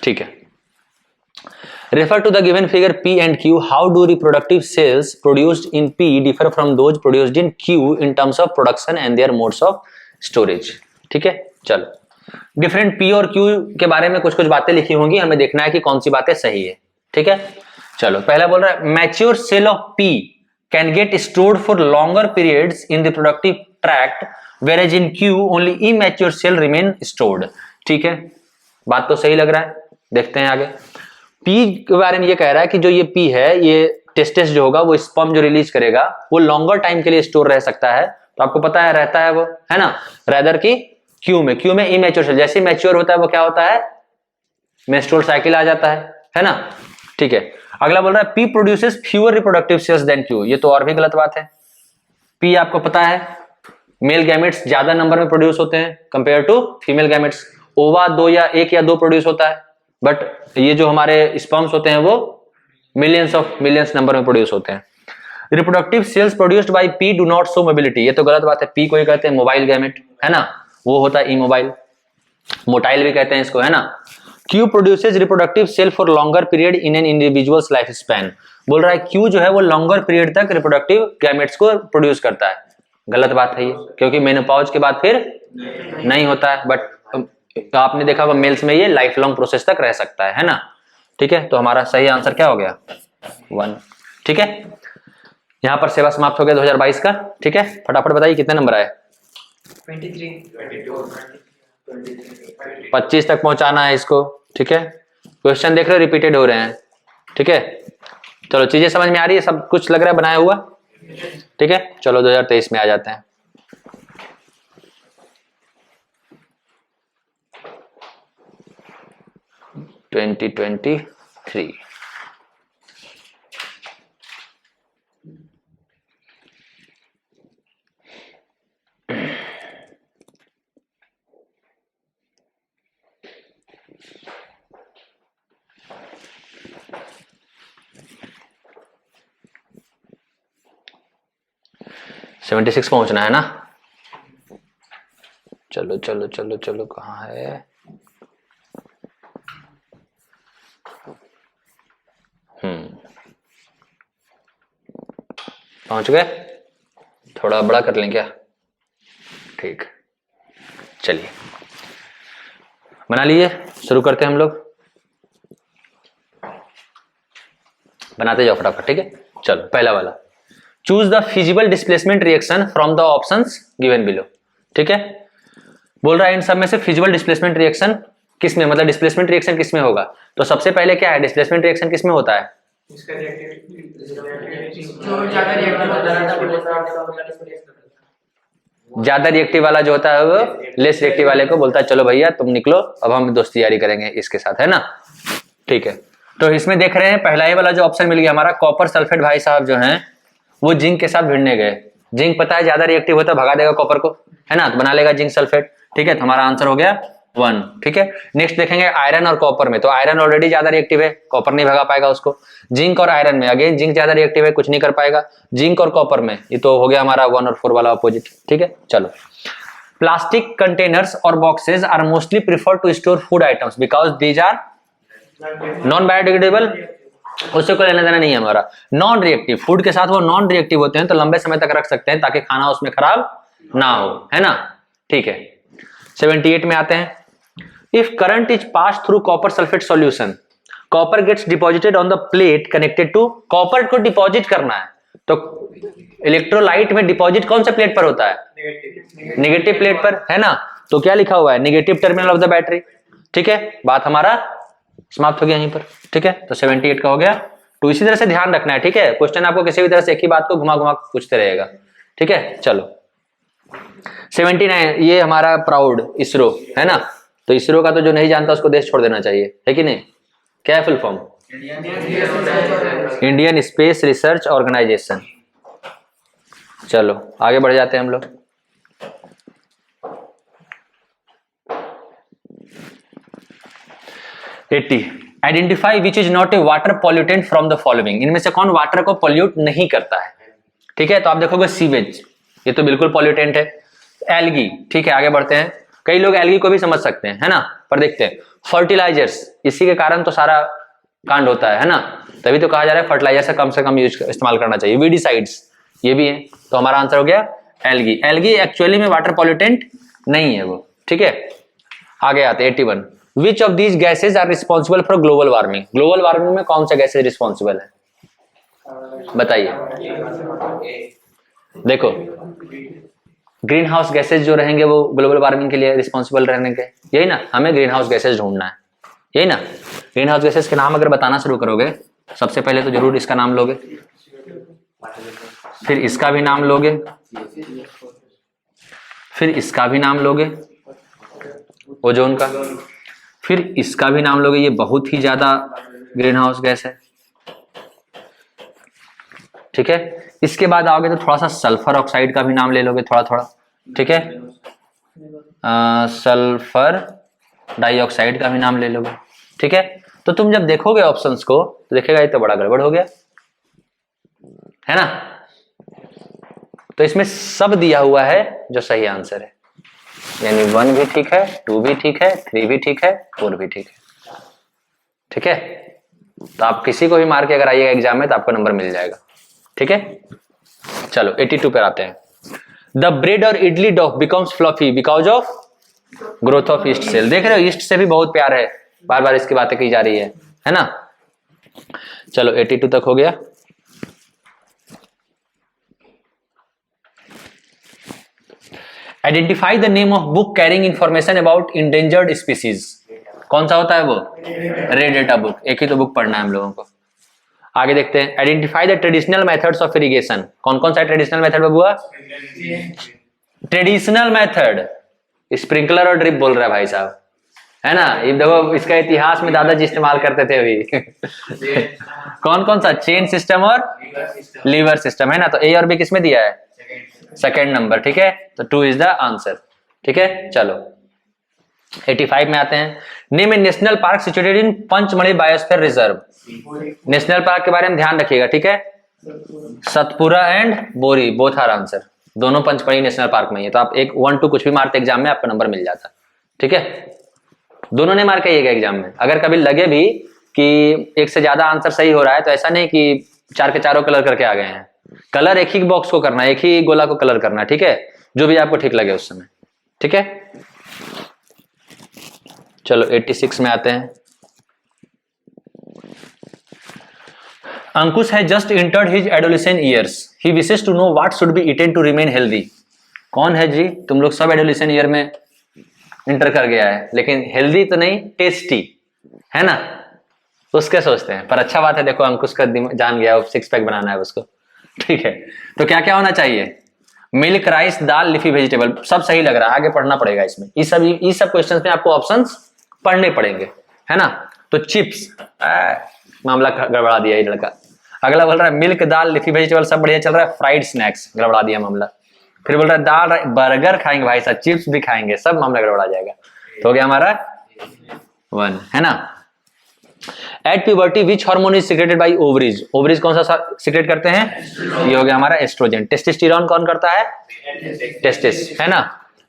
ठीक है refer to the given figure P and Q, how do reproductive cells produced in P differ from those produced in Q in terms of production and their modes of storage। ठीक है चलो डिफरेंट P और Q के बारे में कुछ कुछ बातें लिखी होंगी, हमें देखना है कि कौन सी बातें सही है। ठीक है चलो पहला बोल रहा है mature cell of P can get stored for longer periods in the reproductive tract whereas in Q only immature cell remain stored। ठीक है बात तो सही लग रहा है, देखते हैं आगे। P के बारे में ये कह रहा है कि जो ये P है, ये टेस्टिस जो होगा वो स्पर्म जो रिलीज करेगा वो लॉन्गर टाइम के लिए स्टोर रह सकता है, तो आपको पता है रहता है वो, है ना, रेदर की Q में इमेच्योर सेल जैसे मैच्योर होता है वो क्या होता है, मेंस्ट्रुअल साइकिल आ जाता है ना। ठीक है अगला बोल रहा है P produces fewer reproductive cells than Q, ये तो और भी गलत बात है। P आपको पता है मेल गैमेट्स ज्यादा नंबर में प्रोड्यूस होते हैं कंपेयर टू फीमेल गैमेट्स, ओवा 2 या 1 या 2 प्रोड्यूस होता है, बट ये जो हमारे स्पर्म्स होते हैं वो मिलियंस नंबर में प्रोड्यूस होते हैं। Reproductive cells produced by P do not show mobility, ये तो गलत बात है। P को ये कहते हैं मोबाइल गैमेट, है ना, वो होता है इमोबाइल, मोटाइल भी कहते हैं इसको, है ना। Q produces reproductive cell for longer period in an individual's life span, बोल रहा है Q जो है वो लॉन्गर पीरियड तक रिप्रोडक्टिव गैमेट्स को प्रोड्यूस करता है, गलत बात है ये, क्योंकि मेनोपॉज के बाद फिर नहीं होता है, बट आपने देखा होगा मेल्स में ये लाइफ लॉन्ग प्रोसेस तक रह सकता है ना। ठीक है तो हमारा सही आंसर क्या हो गया 1। ठीक है यहां पर सेवा समाप्त हो गया 2022 का। ठीक है फटाफट बताइए कितने नंबर आए, 25 तक पहुंचाना है इसको। ठीक है क्वेश्चन देख रहे हो रिपीटेड हो रहे हैं। ठीक है चलो चीजें समझ में आ रही है, सब कुछ लग रहा है बनाया हुआ। ठीक है चलो 2023 में आ जाते हैं। ट्वेंटी 2023 76 पहुंचना है ना। चलो चलो चलो चलो, कहाँ है? पहुंच गए? थोड़ा बड़ा कर लें क्या? ठीक, चलिए बना लिए, शुरू करते हैं हम लोग। बनाते जाओ फटाफट, ठीक है। चलो पहला वाला, choose the feasible displacement reaction from the options given below. ठीक है, बोल रहा है इन सब में से फिजिबल डिस्प्लेसमेंट रिएक्शन किस में, मतलब डिस्प्लेसमेंट रिएक्शन किस में होगा। तो सबसे पहले क्या है, डिस्प्लेसमेंट रिएक्शन किस में होता है? ज्यादा रिएक्टिव वाला जो होता है वो लेस रिएक्टिव वाले को बोलता है चलो भैया तुम निकलो, अब हम दोस्ती यारी करेंगे इसके साथ, है ना। ठीक है, तो इसमें देख रहे हैं पहला ही वाला जो ऑप्शन मिल गया हमारा, कॉपर सल्फेट भाई साहब जो हैं वो जिंक के साथ भिड़ने गए। जिंक पता है ज्यादा रिएक्टिव होता है, भगा देगा कॉपर को, है ना, तो बना लेगा जिंक सल्फेट। ठीक है, तो हमारा आंसर हो गया 1। ठीक है, नेक्स्ट देखेंगे आयरन और कॉपर में, तो आयरन ऑलरेडी ज्यादा रिएक्टिव है, कॉपर नहीं भगा पाएगा उसको। जिंक और आयरन में अगेन जिंक ज्यादा रिएक्टिव है, कुछ नहीं कर पाएगा। जिंक और कॉपर में ये तो हो गया हमारा 1 और 4 वाला अपोजिट। ठीक है, चलो प्लास्टिक कंटेनर्स और boxes are mostly prefer to store food items because these are non biodegradable, उससे कोई लेना देना नहीं है हमारा। नॉन रिएक्टिव, फूड के साथ वो नॉन रिएक्टिव होते हैं तो लंबे समय तक रख सकते हैं ताकि खाना उसमें खराब ना हो, है ना। ठीक है, 78 में आते हैं। If current is pass through copper sulphate solution, copper gets deposited on the plate connected to, copper को डिपॉजिट करना है तो इलेक्ट्रोलाइट में डिपॉजिट कौन से प्लेट पर होता है? नेगेटिव प्लेट पर, है ना। तो क्या लिखा हुआ है? Negative terminal of the battery. ठीक है, बात हमारा समाप्त हो गया यहीं पर। ठीक है, तो 78 का हो गया। तो इसी तरह से ध्यान रखना है, ठीक है, क्वेश्चन आपको किसी भी तरह से एक ही बात को घुमा घुमा पूछते रहेगा। ठीक है, चलो 79, ये हमारा प्राउड इसरो, है ना। तो इसरो का तो जो नहीं जानता उसको देश छोड़ देना चाहिए, है कि नहीं। क्या है full form? Indian space research organisation. चलो आगे बढ़ जाते हैं हम लोग। Identify which is not a water pollutant from the following, इनमें से कौन वाटर को पॉल्यूट नहीं करता है? ठीक है, तो आप देखोगे सीवेज, ये तो बिल्कुल पॉल्यूटेंट है। एल्गी, ठीक है, आगे बढ़ते हैं। कई लोग एल्गी को भी समझ सकते हैं, है ना, पर देखते हैं। फर्टिलाइजर्स, इसी के कारण तो सारा कांड होता है ना, तभी तो कहा जा रहा है फर्टिलाइजर से कम यूज इस्तेमाल करना चाहिए। वीडिसाइड्स ये भी है, तो हमारा आंसर हो गया एल्गी। एल्गी एक्चुअली में वाटर पॉल्यूटेंट नहीं है वो। ठीक है, आगे आते हैं 81। Which of these gases are responsible for global warming, global warming में कौन सा गैसेज रिस्पॉन्सिबल है बताइए। देखो ग्रीन हाउस गैसेज जो रहेंगे वो ग्लोबल वार्मिंग के लिए रिस्पॉन्सिबल रहने के, यही ना, हमें ग्रीन हाउस गैसेज ढूंढना है, यही ना। ग्रीन हाउस गैसेज के नाम अगर बताना शुरू करोगे, सबसे पहले तो जरूर इसका नाम लोगे, फिर इसका भी नाम लोगे, फिर इसका भी नाम लोगे ओजोन का, फिर इसका भी नाम लोगे, ये बहुत ही ज्यादा ग्रीन हाउस गैस है। ठीक है, इसके बाद आओगे तो थोड़ा सा सल्फर ऑक्साइड का भी नाम ले लोगे थोड़ा थोड़ा। ठीक है, सल्फर डाइऑक्साइड का भी नाम ले लोगे। ठीक है, तो तुम जब देखोगे ऑप्शंस को तो देखेगा ये तो बड़ा गड़बड़ हो गया, है ना। तो इसमें सब दिया हुआ है जो सही आंसर है, यानी 1 भी ठीक है, 2 भी ठीक है, 3 भी ठीक है, 4 भी ठीक है। ठीक है, तो आप किसी को भी मार के अगर आइएगा एग्जाम में तो आपको नंबर मिल जाएगा। ठीक है, चलो 82 पर आते हैं। द ब्रेड और idli dough becomes fluffy because of growth of yeast cell. देख रहे हो ईस्ट से भी बहुत प्यार है, बार बार इसकी बातें की जा रही है ना। चलो 82 तक हो गया। Identify the name of book carrying information about endangered species, कौन सा होता है वो? Red data book. एक ही तो बुक पढ़ना है हम लोगों को। आगे देखते हैं। Identify the traditional methods of irrigation, कौन कौन सा ट्रेडिशनल मेथड बबुआ? ट्रेडिशनल मेथड स्प्रिंकलर और ड्रिप बोल रहा है भाई साहब, है ना। ये देखो इसका इतिहास में दादाजी इस्तेमाल करते थे अभी। कौन कौन सा? चेन सिस्टम और लीवर सिस्टम, है ना। तो ए और बी किसमें दिया है? Second number. ठीक है, तो 2 इज द आंसर। ठीक है, चलो 85 में आते हैं। Name A national park situated in Pachmarhi biosphere reserve. National park के बारे में ध्यान रखिएगा, ठीक है। सतपुरा एंड बोरी बोथ आर आंसर। दोनों पंचमढ़ी नेशनल पार्क में ही है। तो आप एक 1 2 कुछ भी मारते एग्जाम में, आपका नंबर मिल जाता। ठीक है, दोनों ने मार के आइएगा एग्जाम में। अगर कभी लगे भी कि एक से ज्यादा आंसर सही हो रहा है, तो ऐसा नहीं कि 4 के चारों कलर करके आ गए हैं। कलर एक ही बॉक्स को करना है, एक ही गोला को कलर करना है। ठीक है, जो भी आपको ठीक लगे उस समय। ठीक है, चलो 86 में आते हैं। अंकुश है just entered his adolescent years, he wishes to know what should be eaten to remain healthy. कौन है जी? तुम लोग सब एडोलेसेंट ईयर में इंटर कर गया है, लेकिन हेल्दी तो नहीं, टेस्टी है ना, उसके सोचते हैं। पर अच्छा बात है, देखो अंकुश का जान गया, 6 पैक बनाना है उसको। ठीक है, तो क्या क्या होना चाहिए? मिल्क, राइस, दाल, लिफी वेजिटेबल, सब सही लग रहा है, आगे पढ़ना पड़ेगा इसमें। ये सब क्वेश्चंस में आपको ऑप्शंस पढ़ने पड़ेंगे, है ना। तो चिप्स, मामला गड़बड़ा दिया ये लड़का। अगला बोल रहा है मिल्क, दाल, लिफी वेजिटेबल सब बढ़िया चल रहा है, फ्राइड स्नैक्स, गड़बड़ा दिया मामला। फिर बोल रहा है दाल, बर्गर खाएंगे भाई साहब, चिप्स भी खाएंगे, सब मामला गड़बड़ा जाएगा। तो हो गया हमारा 1, है ना। At puberty which hormone is secreted by ovaries? Ovaries कौन सा सिक्रेट करते हैं? ये हो गया हमारा एस्ट्रोजन। टेस्टोस्टेरोन कौन करता है? टेस्टिस, है ना।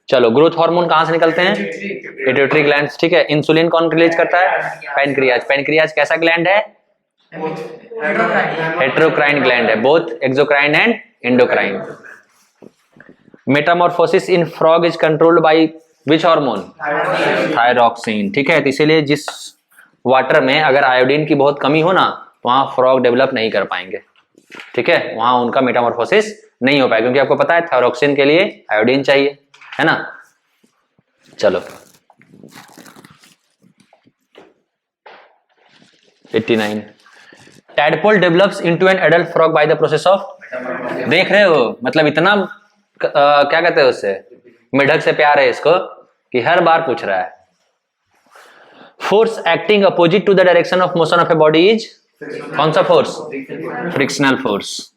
चलो ग्रोथ हार्मोन कहां से निकलते हैं? Pituitary glands. ठीक है, इंसुलिन कौन रिलीज करता है? पैनक्रियाज। पैनक्रियाज कैसा ग्लैंड है? हेटेरोक्राइन ग्लैंड है, both exocrine and endocrine. Metamorphosis in frog is controlled by which hormone? Thyroxine. ठीक है, तो इसीलिए जिस वाटर में अगर आयोडीन की बहुत कमी हो ना, वहां फ्रॉग डेवलप नहीं कर पाएंगे। ठीक है, वहां उनका मेटामॉर्फोसिस नहीं हो पाएगा, क्योंकि आपको पता है थायरॉक्सिन के लिए आयोडीन चाहिए, है ना। चलो 89, tadpole develops into an adult frog by the process of, देख रहे हो, मतलब इतना क्या कहते हैं उससे, मेढक से प्यार है इसको कि हर बार पूछ रहा है। Force acting opposite to the direction of motion of a body is, कौन सा force? Frictional force.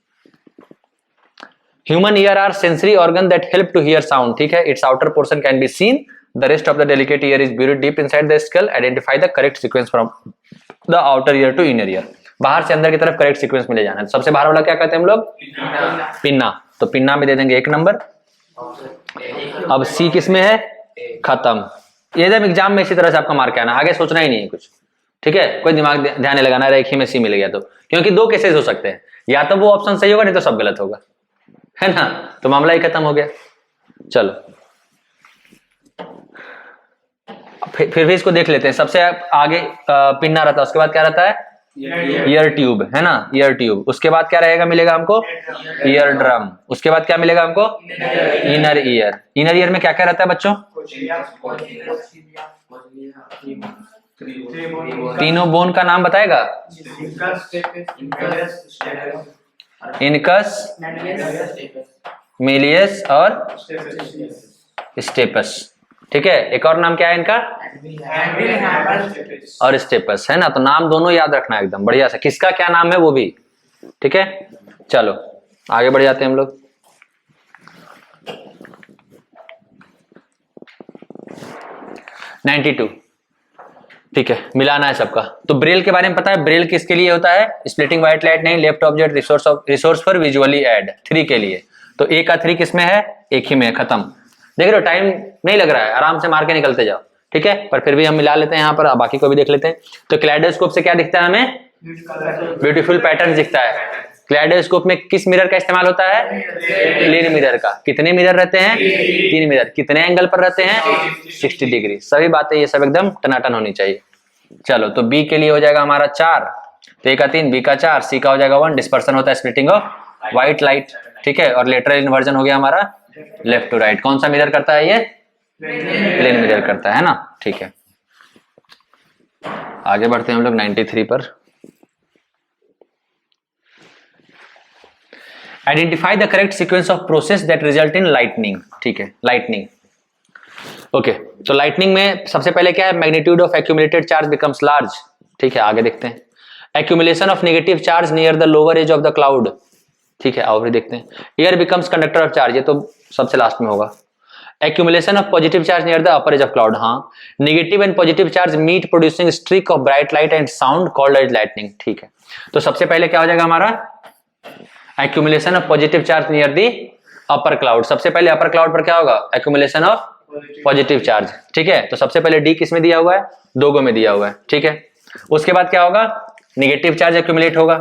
Human ear are sensory organ that help to hear sound. ठीक है, its outer portion can be seen, the rest of the delicate ear is buried deep inside the skull. Identify the correct sequence from the outer ear to inner ear. बाहर से अंदर की तरफ correct sequence में ले जाना है। सबसे बाहर वाला क्या कहते हैं हम लोग? पिन्ना। तो पिन्ना में दे देंगे 1 नंबर। अब सी किस में है? खत्म। ये जब एग्जाम में इसी तरह से आपका मार्क आना, आगे सोचना ही नहीं है कुछ। ठीक है, कोई दिमाग ध्यान नहीं लगाना, एक ही में सी मिल गया तो, क्योंकि 2 केसेस हो सकते हैं, या तो वो ऑप्शन सही होगा, नहीं तो सब गलत होगा, है ना। तो मामला ही खत्म हो गया। चलो फिर भी इसको देख लेते हैं। सबसे आगे पिन्ना रहता है, उसके बाद क्या रहता है? ईयर ट्यूब, है ना, ईयर ट्यूब। उसके बाद क्या रहेगा, मिलेगा हमको? Ear drum. उसके बाद क्या मिलेगा हमको? Inner ear. इनर ईयर में क्या क्या रहता है बच्चों? तीनों बोन का नाम बताएगा? इनकस, मेलियस और स्टेपस। ठीक है, एक और नाम क्या है इनका? और स्टेपस, है ना। तो नाम दोनों याद रखना एकदम बढ़िया से, किसका क्या नाम है वो भी। ठीक है, चलो आगे बढ़ जाते हैं हम लोग। (92) ठीक है, मिलाना है सबका। तो ब्रेल के बारे में पता है? ब्रेल किसके लिए होता है? स्प्लिटिंग व्हाइट लाइट नहीं, left object resource for visually add, 3 के लिए। तो ए का 3 किस में है? एक ही में, खत्म। देख रहे हो, टाइम नहीं लग रहा है, आराम से मार के निकलते जाओ। ठीक है, पर फिर भी हम मिला लेते हैं यहाँ पर, बाकी को भी देख लेते हैं। तो क्लेडोस्कोप से क्या दिखता है हमें? ब्यूटीफुल पैटर्न दिखता है। क्लेडोस्कोप में किस मिरर का इस्तेमाल होता है? प्लेन मिरर का। कितने मिरर रहते हैं? 3 मिरर। कितने एंगल पर रहते हैं? 60 डिग्री। सभी बातें ये सब एकदम टनाटन होनी चाहिए। चलो, तो बी के लिए हो जाएगा हमारा 4, तो ए का 3, बी का 4, सी का हो जाएगा 1। डिस्पर्सन होता है स्प्लिटिंग ऑफ व्हाइट लाइट। ठीक है, और लेटरल इन्वर्जन हो गया हमारा लेफ्ट टू राइट। कौन सा मिरर करता है ये? प्लेन मिरर करता है ना। ठीक है, आगे बढ़ते हैं हम लोग 93 पर। Identify the correct sequence of process that result in lightning. ठीक है, लाइटनिंग। ओके, तो लाइटनिंग में सबसे पहले क्या है? Magnitude of accumulated charge becomes large. ठीक है, आगे देखते हैं। Accumulation of negative charge near the lower edge of the cloud. ठीक है, आओ भी देखते हैं। Air becomes conductor of charge, ये तो सबसे लास्ट में होगा। Accumulation of positive charge near the upper edge of cloud. हाँ, negative and positive charge meet producing streak of bright light and sound called as lightning. ठीक है, तो सबसे पहले क्या हो जाएगा हमारा? Accumulation of positive charge near the upper cloud, सबसे पहले अपर क्लाउड पर क्या होगा, एक्यूमुलेशन ऑफ पॉजिटिव चार्ज, ठीक है। तो सबसे पहले डी किस में दिया हुआ है, 2 गो में दिया हुआ है, ठीक है। उसके बाद क्या होगा, निगेटिव चार्ज एक्यूमुलेट होगा,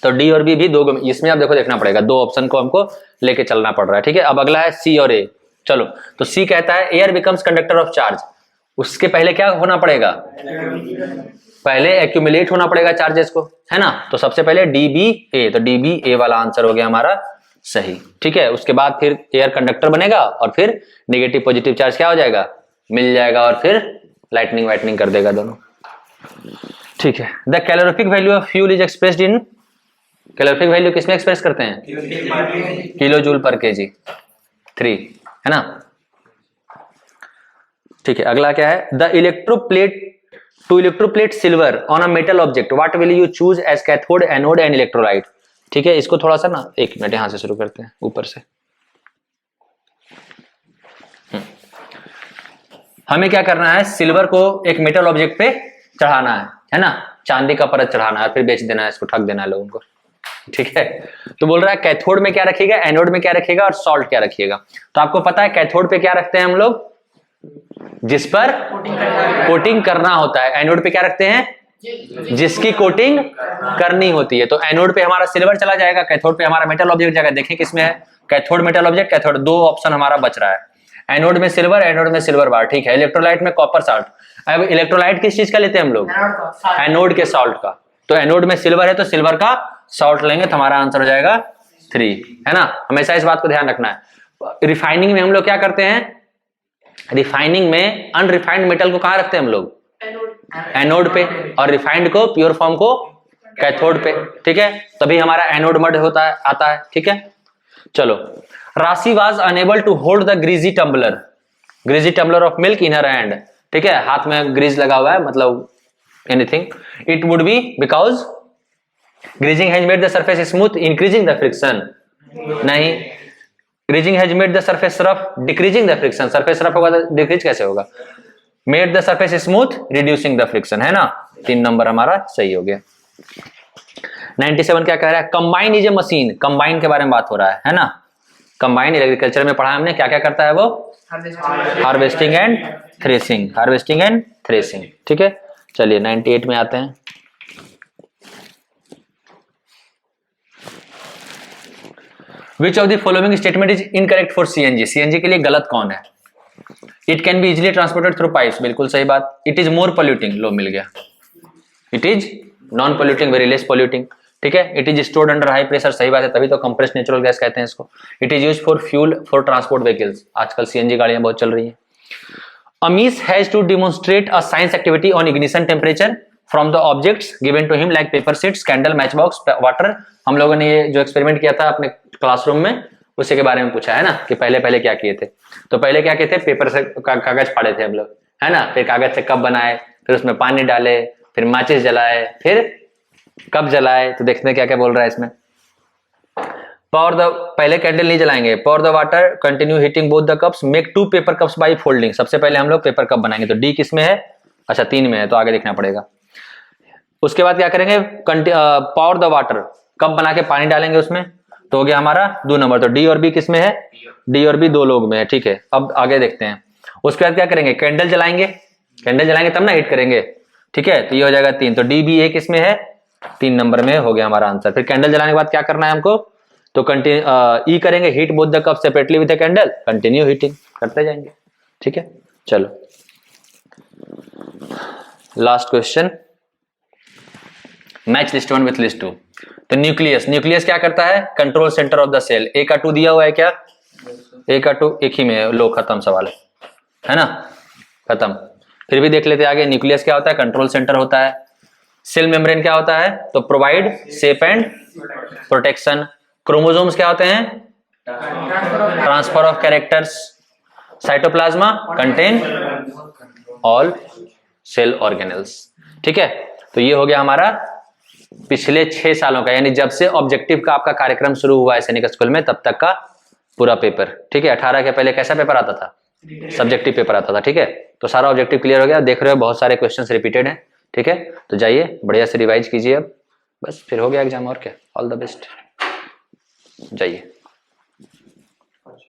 तो डी और बी भी 2 गो में, इसमें आप देखो देखना पड़ेगा, 2 ऑप्शन को हमको लेके चलना पड़ रहा है, ठीक है। अब अगला है सी और ए। चलो, तो सी कहता है air becomes conductor of charge, उसके पहले क्या होना पड़ेगा, पहले एक्यूमुलेट होना पड़ेगा चार्जेस को, है ना। तो सबसे पहले डी बी ए, तो डी बी ए वाला आंसर हो गया हमारा सही, ठीक है। उसके बाद फिर एयर कंडक्टर बनेगा और फिर नेगेटिव पॉजिटिव चार्ज क्या हो जाएगा, मिल जाएगा, और फिर लाइटनिंग वाइटनिंग कर देगा दोनों, ठीक है। The calorific value of fuel is expressed in, calorific value किसमें एक्सप्रेस करते हैं, किलो जूल पर केजी 3, है ना, ठीक है। अगला क्या है, the electroplate to electroplate silver on a metal object what will you choose as cathode, anode and electrolyte, ठीक है। इसको थोड़ा सा ना, 1 मिनट यहां से शुरू करते हैं, ऊपर से। हमें क्या करना है, सिल्वर को एक मेटल ऑब्जेक्ट पे चढ़ाना है ना, चांदी का परत चढ़ाना है, फिर बेच देना है, इसको ठग देना है लोगों को, ठीक है। तो बोल रहा है कैथोड में क्या रखिएगा, एनोड में क्या रखिएगा, और सॉल्ट क्या रखिएगा। तो आपको पता है कैथोड पे क्या रखते हैं हम लोग, जिस पर कोटिंग करना होता है, एनोड पे क्या रखते हैं, जिसकी कोटिंग करनी होती है। तो एनोड पे हमारा सिल्वर चला जाएगा, कैथोड पे हमारा मेटल ऑब्जेक्ट जाएगा। देखें किसमें है, cathode metal object, cathode, 2 option हमारा बच रहा है, एनोड में सिल्वर, एनोड में सिल्वर बार, ठीक है। इलेक्ट्रोलाइट में कॉपर सॉल्ट। अब इलेक्ट्रोलाइट किस चीज का लेते हैं हम लोग, एनोड के सॉल्ट का। तो एनोड में सिल्वर है तो सिल्वर का सॉल्ट लेंगे, तो हमारा आंसर हो जाएगा 3, है ना। हमेशा इस बात को ध्यान रखना है। रिफाइनिंग में हम लोग क्या करते हैं, रिफाइनिंग में अनरिफाइंड मेटल को कहां रखते हैं हम लोग, एनोड पे, और रिफाइंड को, प्योर फॉर्म को कैथोड पे, ठीक है। तभी हमारा एनोड मड होता है, आता है, ठीक है। चलो, Rashi was unable to hold the greasy tumbler of milk in her hand, ठीक है। हाथ में ग्रीज लगा हुआ है, मतलब anything, it would be because greasing has made the surface smooth increasing the friction, नहीं, greasing has made the surface rough decreasing the friction, surface rough होगा तो डिक्रीज कैसे होगा, made the surface smooth reducing the friction, है ना। 3 number हमारा सही हो गया। 97 क्या कह रहा है, combine is a machine, combine के बारे में बात हो रहा है ना। कंबाइन एग्रीकल्चर में पढ़ा हमने, क्या क्या करता है वो, harvesting and threshing, harvesting and threshing, ठीक है। चलिए 98 में आते हैं। Which of the following statement is incorrect for CNG? CNG के लिए गलत कौन है? It can be easily transported through pipes, बिल्कुल सही बात। It is more polluting, लो मिल गया। It is non polluting, very less polluting, ठीक है। It is stored under high pressure, सही बात है, तभी तो compressed natural gas कहते हैं इसको। It is used for fuel for transport vehicles, आजकल CNG गाड़ियां बहुत चल रही हैं। Amish has to demonstrate a science activity on ignition temperature from the objects given to him like paper sheets, candle, matchbox, water। हम लोगों ने ये जो एक्सपेरिमेंट किया था अपने क्लासरूम में, उसी के बारे में पूछा है ना, कि पहले पहले क्या किए थे। तो पहले क्या किए थे, पेपर से कागज फाड़े थे हम लोग, है ना, फिर कागज से कप बनाए, फिर उसमें पानी डाले, फिर माचिस जलाए, फिर कप जलाए। तो देखते हैं क्या क्या बोल रहा है इसमें। पावर द, पहले कैंडल नहीं जलाएंगे, pour the water, continue heating both the cups, make 2 paper cups by folding. सबसे पहले हम लोग पेपर कप बनाएंगे, तो डी किस में है, अच्छा 3 में है, तो आगे देखना पड़ेगा। उसके बाद क्या करेंगे, पावर द वाटर, कप बना के पानी डालेंगे उसमें, तो हो गया हमारा 2 नंबर। तो डी और बी किस में है, डी और बी 2 लोग में है, ठीक है। अब आगे देखते हैं। उसके बाद क्या करेंगे, कैंडल जलाएंगे, कैंडल जलाएंगे तब ना हीट करेंगे, ठीक है। तो ये हो जाएगा 3, तो डी बी ए किस में है, 3 नंबर में हो गया हमारा आंसर। फिर कैंडल जलाने के बाद क्या करना है हमको, तो कंटिन्यू ई करेंगे, heat both the cup separately with the candle, continue heating करते जाएंगे, ठीक है। चलो last question, match list 1 with list 2। तो न्यूक्लियस, न्यूक्लियस क्या करता है, control centre of the cell. A का 2 दिया हुआ है क्या, ए का 2 एक ही में है, लो खत्म सवाल है ना, खत्म। फिर भी देख लेते आगे, न्यूक्लियस क्या होता है, कंट्रोल सेंटर होता है। सेल मेम्ब्रेन क्या होता है, तो provide shape and protection. Chromosomes क्या होते हैं, transfer of characters. Cytoplasma contain all cell organelles, ठीक है। तो ये हो गया हमारा पिछले 6 सालों का, यानी जब से ऑब्जेक्टिव का आपका कार्यक्रम शुरू हुआ है सैनिक स्कूल में, तब तक का पूरा पेपर, ठीक है। 18 के पहले कैसा पेपर आता था, सब्जेक्टिव पेपर आता था, ठीक है। तो सारा ऑब्जेक्टिव क्लियर हो गया, देख रहे हो बहुत सारे क्वेश्चंस रिपीटेड हैं, ठीक है। तो जाइए बढ़िया से रिवाइज कीजिए अब, बस फिर हो गया एग्जाम, और क्या। ऑल द बेस्ट, जाइए।